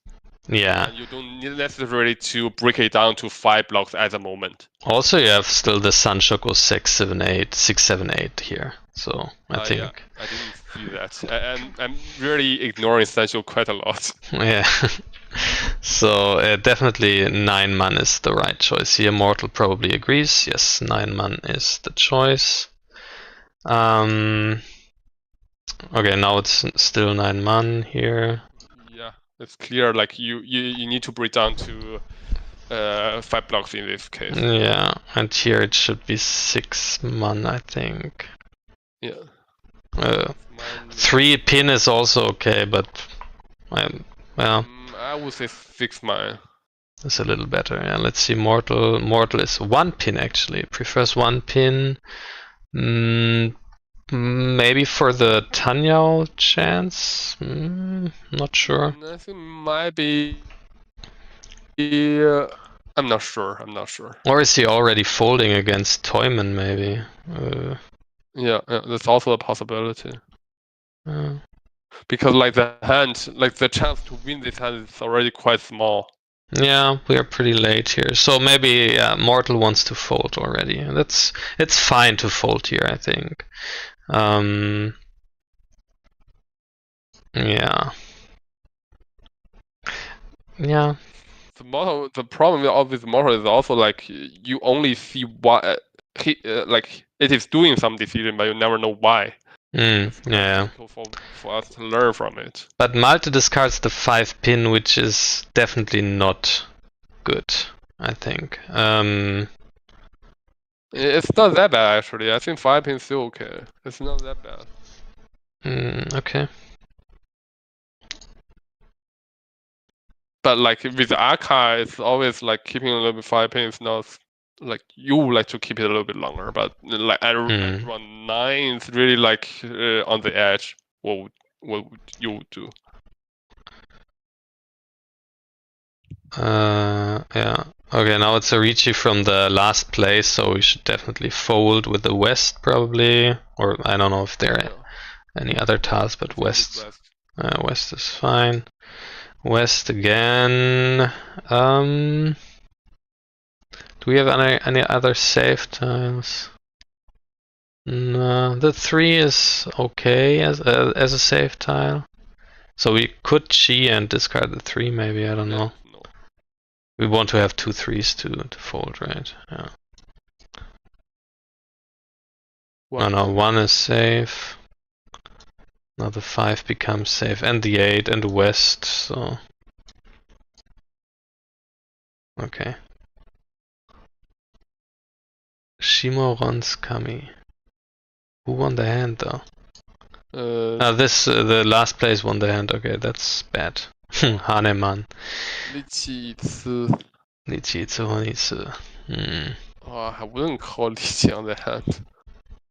Yeah. And you don't need necessarily to break it down to 5 blocks at the moment. Also, you have still the Sanchoku 6, 7, 8, 6, 7, 8 here. So I think. Yeah, I didn't see that. And I'm really ignoring Sancho quite a lot. Yeah. So definitely 9 man is the right choice here. Mortal probably agrees. Yes, 9 man is the choice. Okay, now it's still 9 man here. Yeah, it's clear. Like you need to break down to 5 blocks in this case. Yeah, and here it should be 6 man, I think. Yeah. 3 pin is also okay, but I would say 6 man. It's a little better. Yeah, let's see. Mortal is 1 pin actually. Prefers 1 pin. Maybe for the Tanyao chance. Not sure. I think might be. I'm not sure. Or is he already folding against Toyman? Maybe. Yeah, that's also a possibility. Because like the hand, like the chance to win this hand is already quite small. Yeah, we are pretty late here. So maybe Mortal wants to fold already. It's fine to fold here, I think. Yeah. Yeah. The problem with Mortal is also like you only see what like it is doing some decision, but you never know why. Yeah. For us to learn from it. But Malte discards the 5 pin, which is definitely not good, I think. It's not that bad actually. I think 5 pin is still okay. It's not that bad. Okay. But like with Aka, it's always like keeping a little bit 5 pin is not like you like to keep it a little bit longer. But like at round 9, it's really like on the edge. What would you do? Yeah. Okay, now it's a Ricci from the last place, so we should definitely fold with the West probably. Or I don't know if there are any other tiles, but West is fine. West again. Do we have any other safe tiles? No, the 3 is okay as a safe tile. So we could chi and discard the 3 maybe, I don't know. No. We want to have 2 3s to fold, right? Yeah. No, 1 is safe. Now the 5 becomes safe, and the 8 and the West, so. Okay. Shimoron's Kami. Who won the hand though? The last place won the hand. Okay, that's bad. Haneman. 力气一次. Oh, I wouldn't call Liqi on the hand.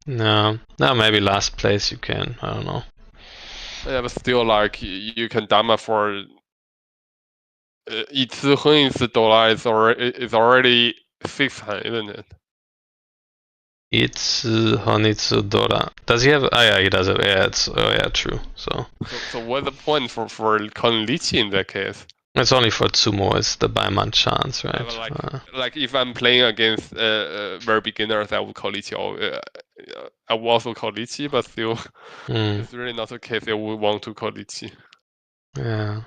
No, maybe last place you can. I don't know. Yeah, but still, like you can dama for 一次和一次dollar is already 6 hand, isn't it? Honitsu Dora. Does he have? Oh yeah, he does have. Yeah, it's. Oh yeah, true. So what's the point for calling Liqi in that case? It's only for Tsumo. It's the Baiman chance, right? Yeah, like if I'm playing against very beginners, I would call Liqi. I would also call Liqi, but still, it's really not the case. I would want to call Liqi. Yeah.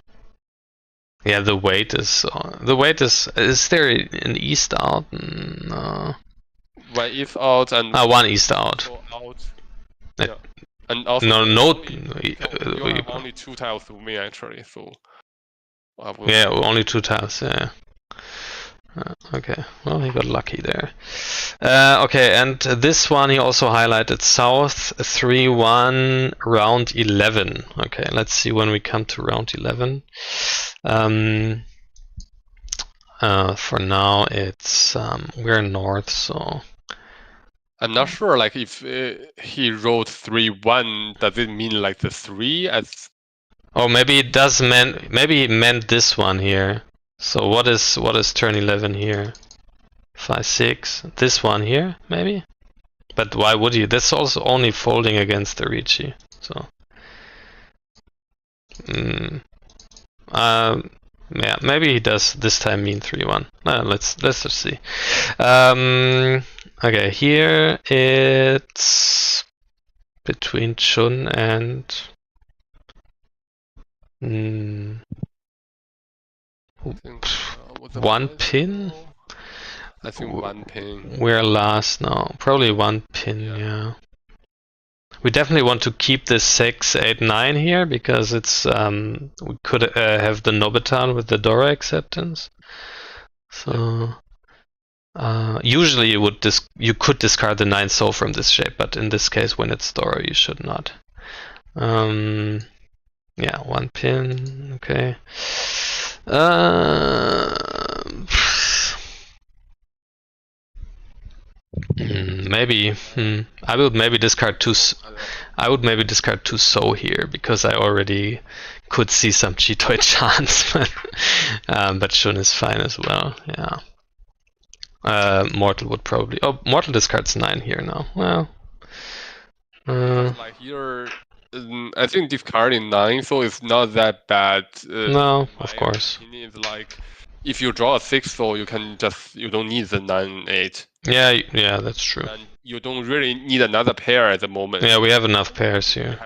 Yeah, the weight is. Is there an east out? No. One east out and. One east out. Yeah. And also. No. You have only 2 tiles to me actually, so. Yeah, only 2 tiles. Yeah. Okay, well, he got lucky there. Okay, and this one he also highlighted south 3-1 round 11. Okay, let's see when we come to round 11. For now, it's we're north, so. I'm not sure. Like if he wrote 3-1, does it mean like the 3 as? Oh, maybe it does maybe he meant this one here. So what is turn 11 here? 5 6. This one here, maybe. But why would you? That's also only folding against the Ricci. So. Yeah, maybe he does this time mean 3-1. Let's just see. Okay, here it's between Chun and one pin. I think one pin. We're last now. Probably one pin. Yeah. We definitely want to keep this 6, 8, 9 here because it's we could have the Nobitan with the Dora acceptance. So usually you could discard the 9 so from this shape, but in this case when it's Dora you should not. Yeah, one pin. Okay. Maybe I would maybe discard 2. I would maybe discard 2 so here because I already could see some Chitoy chance, but Shun is fine as well. Yeah. Mortal would probably. Oh, Mortal discards 9 here now. Well. Like here, I think discarding 9 so it's not that bad. No, of course. It's like if you draw a 6 so you don't need the 9-8. Yeah, that's true. And you don't really need another pair at the moment. Yeah, we have enough pairs here.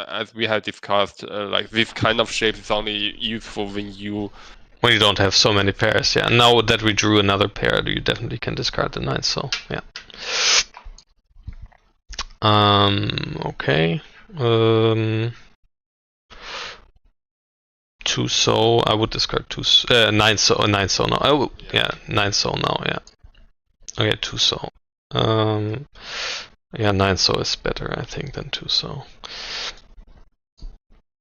As we have discussed, like this kind of shape is only useful when you don't have so many pairs. Yeah. Now that we drew another pair, you definitely can discard the 9. So yeah. Okay. 2 so I would discard 2 9 so now. Oh yeah, 9 so now. Yeah. Okay, 2 so. Yeah, 9 so is better I think than 2 so.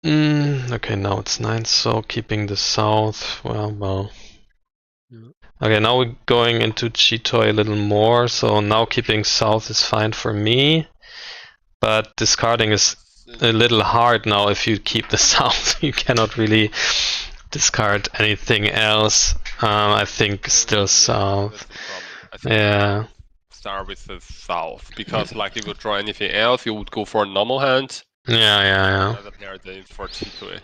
Okay, now it's 9 so, keeping the south. Well. Okay, now we're going into Chitoy a little more. So now keeping south is fine for me, but discarding is a little hard now. If you keep the south, you cannot really discard anything else. I think still south. Yeah. Start with the south because, like, if you draw anything else, you would go for a normal hand. Yeah. Another pair then for Chitoy.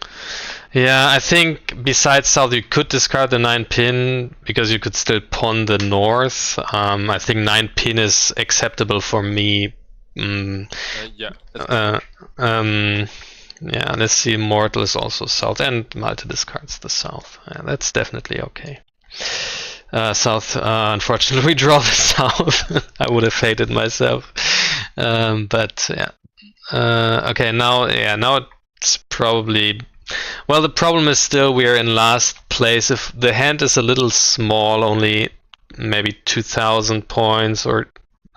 Yeah, I think besides south, you could discard the 9 pin because you could still pawn the north. I think 9 pin is acceptable for me. Yeah, let's see. Mortal is also south, and Malte discards the south. Yeah, that's definitely okay. South, unfortunately, we draw the south. I would have hated myself, but yeah. Okay, now it's probably. Well, the problem is still we are in last place. If the hand is a little small, only maybe 2,000 points or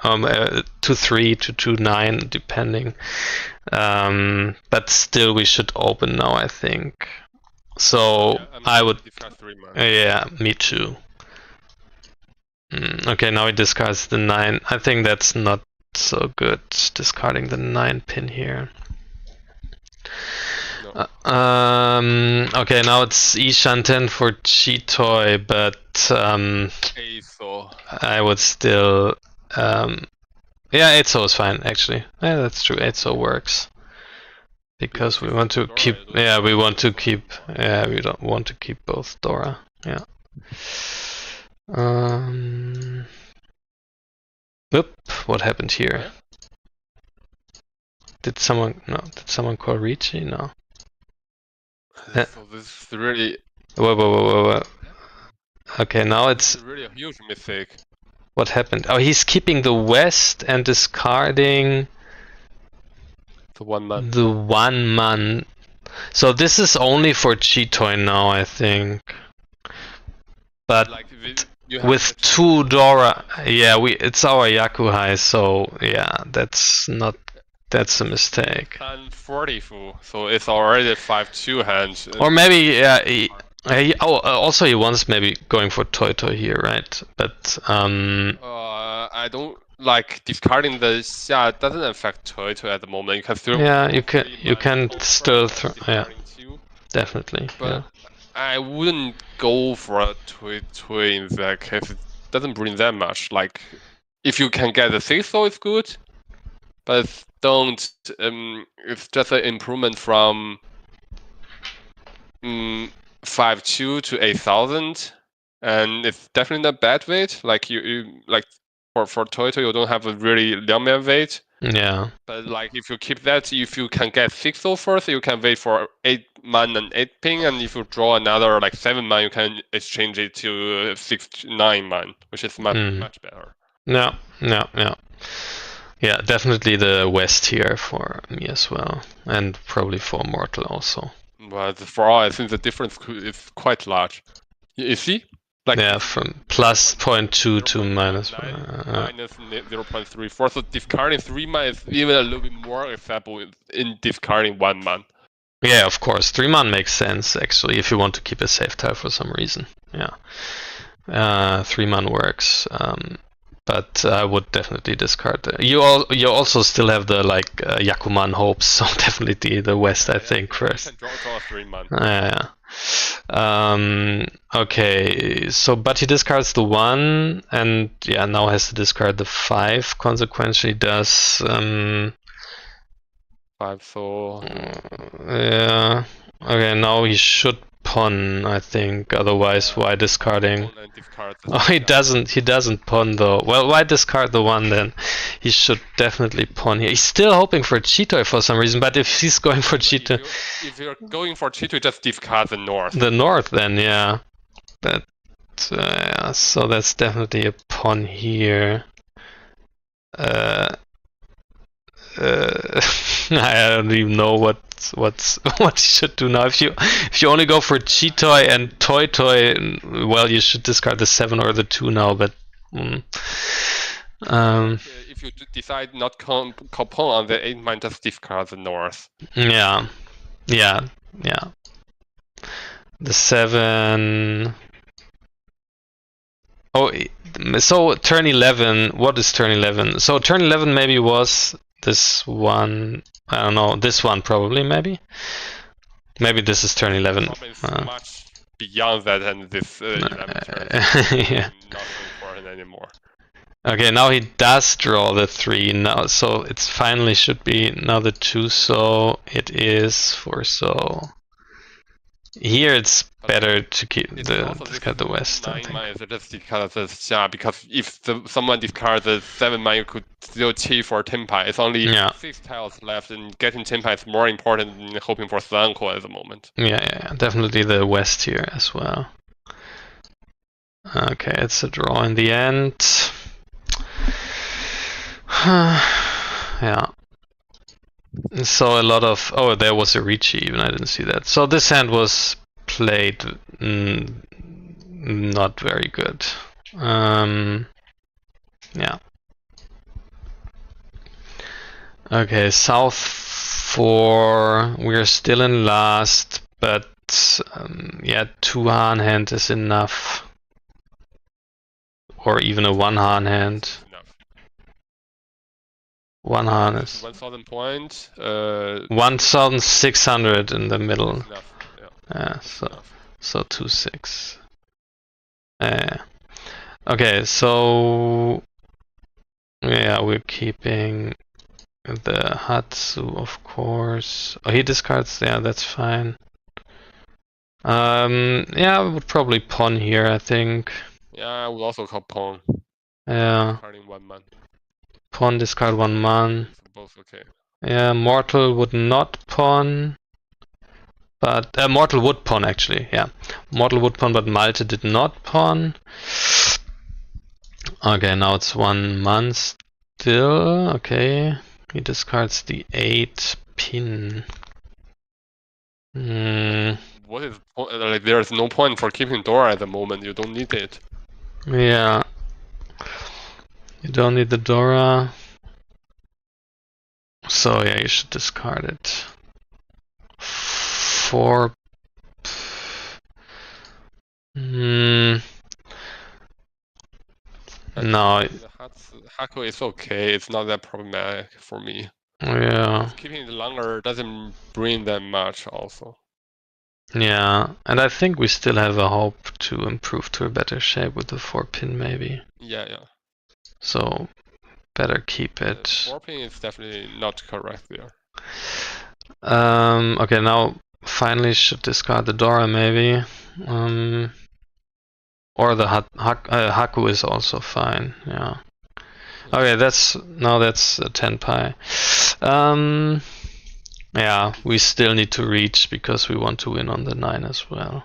2-3 to 2-9, depending. But still, we should open now, I think. So I would. Yeah, me too. Okay, now he discards the 9. I think that's not so good. Discarding the 9 pin here. Okay, now it's Ishanten for Chitoy, but I would still. Yeah, 8-so is fine actually. Yeah, that's true. 8-so works because we want to keep. Yeah, we want to keep. Yeah, we don't want to keep both Dora. Yeah. Oop! What happened here? Did someone call Ricci? No. So this is really. Whoa. Okay, now it's really a huge mistake. What happened? Oh, he's keeping the west and discarding the 1-man. The 1-man. So this is only for Chitoy now, I think. But like with 2 Dora, yeah, it's our Yakuhai, so yeah, that's a mistake. And 44, so it's already 5-2 hand. Or maybe also he wants maybe going for Toy here, right? But I don't like discarding the Xia doesn't affect Toy at the moment. You can still you can still definitely. But yeah. I wouldn't go for a Toy in that case. It doesn't bring that much. Like if you can get the 6-so, it's good. But don't. It's just an improvement from 5-2 to 8,000, and it's definitely not bad weight. Like you like for Toto, you don't have a really Liangmian weight. Yeah. But like if you keep that, if you can get 6-0 first, you can wait for 8 man and 8 ping, and if you draw another like 7 man, you can exchange it to 6-9 man, which is much better. Yeah, yeah, yeah. Yeah, definitely the West here for me as well, and probably for Mortal also. But for all, I think the difference is quite large. You see? Like yeah, from plus 0.2 to minus 0.34. So discarding 3 man is even a little bit more acceptable in discarding 1 man. Yeah, of course. 3 man makes sense actually if you want to keep a safe tile for some reason. Yeah. 3 man works. But I would definitely discard it. You also still have the like Yakuman hopes, so definitely the West, I think, first. You can draw 3 man. Yeah. Okay, so but he discards the 1, and yeah, now has to discard the 5. Consequently, does 5. So yeah. Okay, now he should pawn, I think. Otherwise, why discarding? Oh, he doesn't pawn though. Well, why discard the 1 then? He should definitely pawn here. He's still hoping for Cheetoy for some reason, but if he's going for Cheetoy... If you're going for Cheetoy, just discard the North. The North then, yeah. But, so that's definitely a pawn here. I don't even know what you should do now. If you only go for Cheetoy and Toy, well, you should discard the 7 or the 2 now. But if you decide not pawn on the 8 man, just discard the North. Yeah. The 7. Oh, so turn 11. What is turn 11? So turn 11 maybe was this one. I don't know. This one probably maybe. Maybe this is turn 11. Much beyond that, and this 11 turn yeah. not important anymore. Okay, now he does draw the 3 now, so it's finally should be now the 2. So it is for so. Here it's better to keep discard the West. I think. Just discard the Xia, because if someone discards the 7 man, you could still cheat for Tenpai. It's only 6 tiles left, and getting Tenpai is more important than hoping for Sanko at the moment. Yeah, definitely the West here as well. Okay, it's a draw in the end. Yeah. So a lot of... Oh, there was a Ricci even, I didn't see that. So this hand was played not very good. Yeah. Okay, South 4. We're still in last, but yeah, 2 Han hand is enough. Or even a 1 Han hand. 1 Han is 1,000 points. 1,600 in the middle. Yeah, so 2-6. Okay, so yeah, we're keeping the Hatsu, of course. Oh, he discards. Yeah, that's fine. Yeah, I would probably pawn here, I think. Yeah, I would also call pawn. Yeah. Discarding 1 man. Pawn, discard 1 man. Both okay. Yeah, Mortal would not pawn. But Mortal would pawn actually, yeah. Mortal would pawn, but Malte did not pawn. Okay, now it's 1 man still. Okay, he discards the 8 pin. What is like? There's no point for keeping Dora at the moment. You don't need it. Yeah, you don't need the Dora. So yeah, you should discard it. 4. No. Haku is okay. It's not that problematic for me. Yeah. Keeping it longer doesn't bring that much also. Yeah, and I think we still have a hope to improve to a better shape with the 4 pin maybe. Yeah. So better keep it. 4 pin is definitely not correct there. Okay, now finally should discard the Dora maybe. Or the Haku is also fine. Yeah. Okay, that's 10 pi. Yeah, we still need to reach because we want to win on the 9 as well.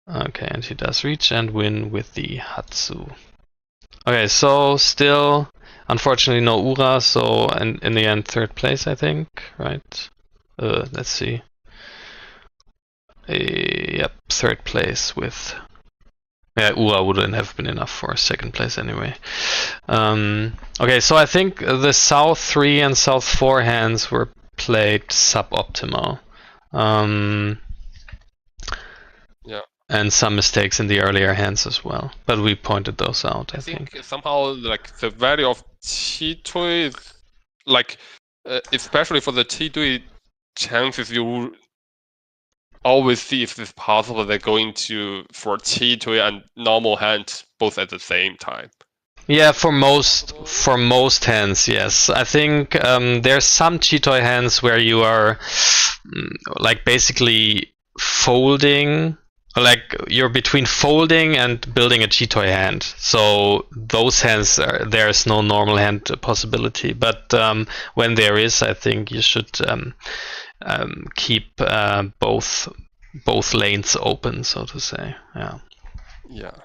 Okay, and he does reach and win with the Hatsu. Okay, so still, unfortunately, no Ura, so in the end, 3rd place, I think, right? Let's see. Yep, 3rd place with. Yeah, Ura wouldn't have been enough for 2nd place anyway. Okay, so I think the South 3 and South 4 hands were played suboptimal. Yeah. And some mistakes in the earlier hands as well, but we pointed those out. I think somehow like the value of Qi is like, especially for the Qi chances, you always see if it's possible they're going to for Qi and normal hand both at the same time. Yeah, for most hands, yes. I think there's some Qi hands where you are like basically folding. Like you're between folding and building a Qi hand. So those hands, there's no normal hand possibility. But when there is, I think you should keep both lanes open, so to say. Yeah. Yeah.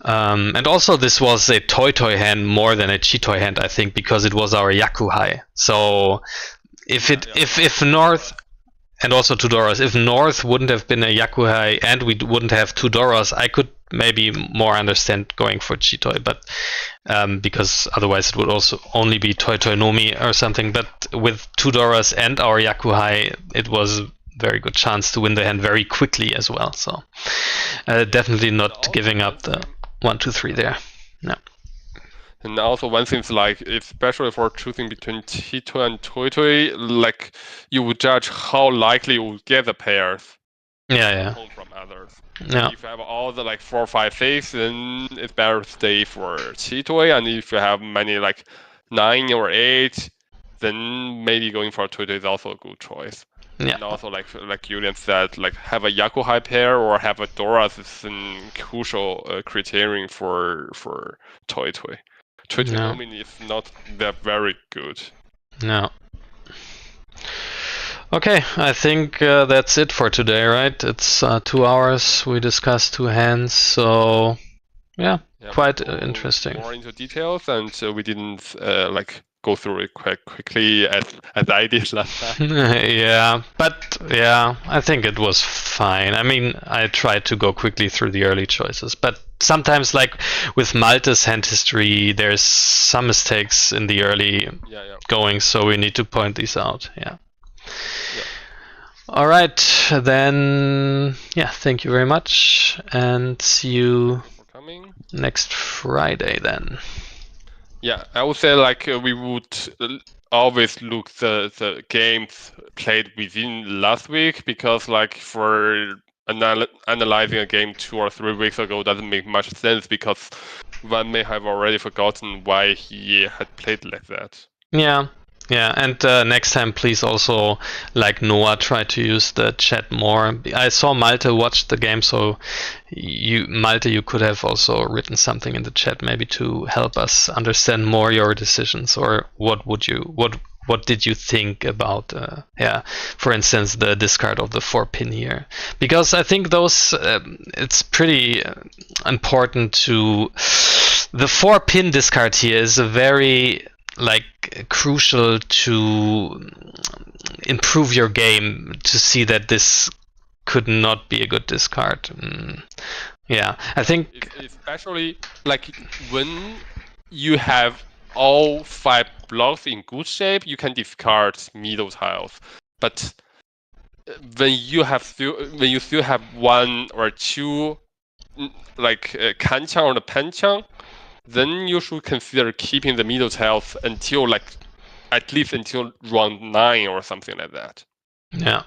And also this was a Toy hand more than a Qi hand, I think, because it was our Yakuhai. So if North. And also 2 Doras. If North wouldn't have been a Yakuhai and we wouldn't have 2 Doras, I could maybe more understand going for Chitoi, but because otherwise it would also only be Toy Nomi or something. But with 2 Doras and our Yakuhai, it was a very good chance to win the hand very quickly as well. So definitely not giving up the 1, 2, 3 there. No. And also one thing is like, especially for choosing between Qi and Toy, like you would judge how likely you will get the pairs. Yeah. From others. Yeah. If you have all the like 4, 5, 6, then it's better to stay for Qi, and if you have many like 9 or 8, then maybe going for Toy is also a good choice. Yeah. And also like Julian said, like have a Yakuhai pair or have a Doras is a crucial criterion for Toy. Toy Nomi is not that very good. No. Okay, I think that's it for today, right? It's 2 hours. We discussed 2 hands, so yeah, quite interesting. More into details, and we didn't like go through it quite quickly as I did last time. Yeah, but yeah, I think it was fine. I mean, I tried to go quickly through the early choices, but sometimes, like with Malte's hand history, there's some mistakes in the early going, so we need to point these out. Yeah. All right, then. Yeah, thank you very much, and see you next Friday then. Yeah, I would say like we would always look the games played within last week, because like for analyzing a game 2 or 3 weeks ago doesn't make much sense, because one may have already forgotten why he had played like that. Yeah, and next time please also, like Noah, try to use the chat more. I saw Malte watch the game, so Malte, you could have also written something in the chat maybe to help us understand more your decisions, or what did you think about for instance the discard of the 4-pin here, because I think those it's pretty important to the 4-pin discard here is a very crucial to improve your game, to see that this could not be a good discard. Yeah, I think especially like when you have all 5 blocks in good shape, you can discard middle tiles. But when you still have 1 or 2 like kanchang or the panchang, then you should consider keeping the middle tiles until at least until round 9 or something like that. Yeah.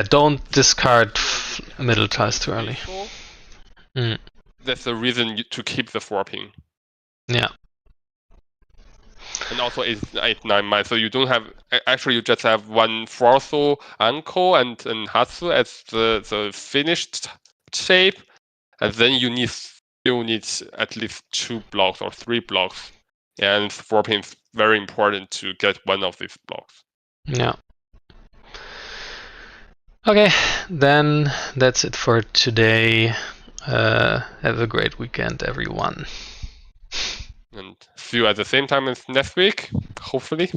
Don't discard middle tiles too early. That's the reason to keep the 4-pin. Yeah. And also it's 8-9 miles, so you don't have, actually you just have one Forso, Anko, and Hatsu as the finished shape, and then you still need at least 2 blocks or 3 blocks, and 4-pin is very important to get one of these blocks. Yeah. Okay, then that's it for today. Have a great weekend, everyone. And see you at the same time as next week, hopefully.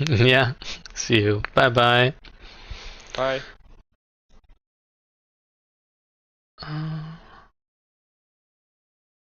Yeah, see you. Bye-bye. Bye.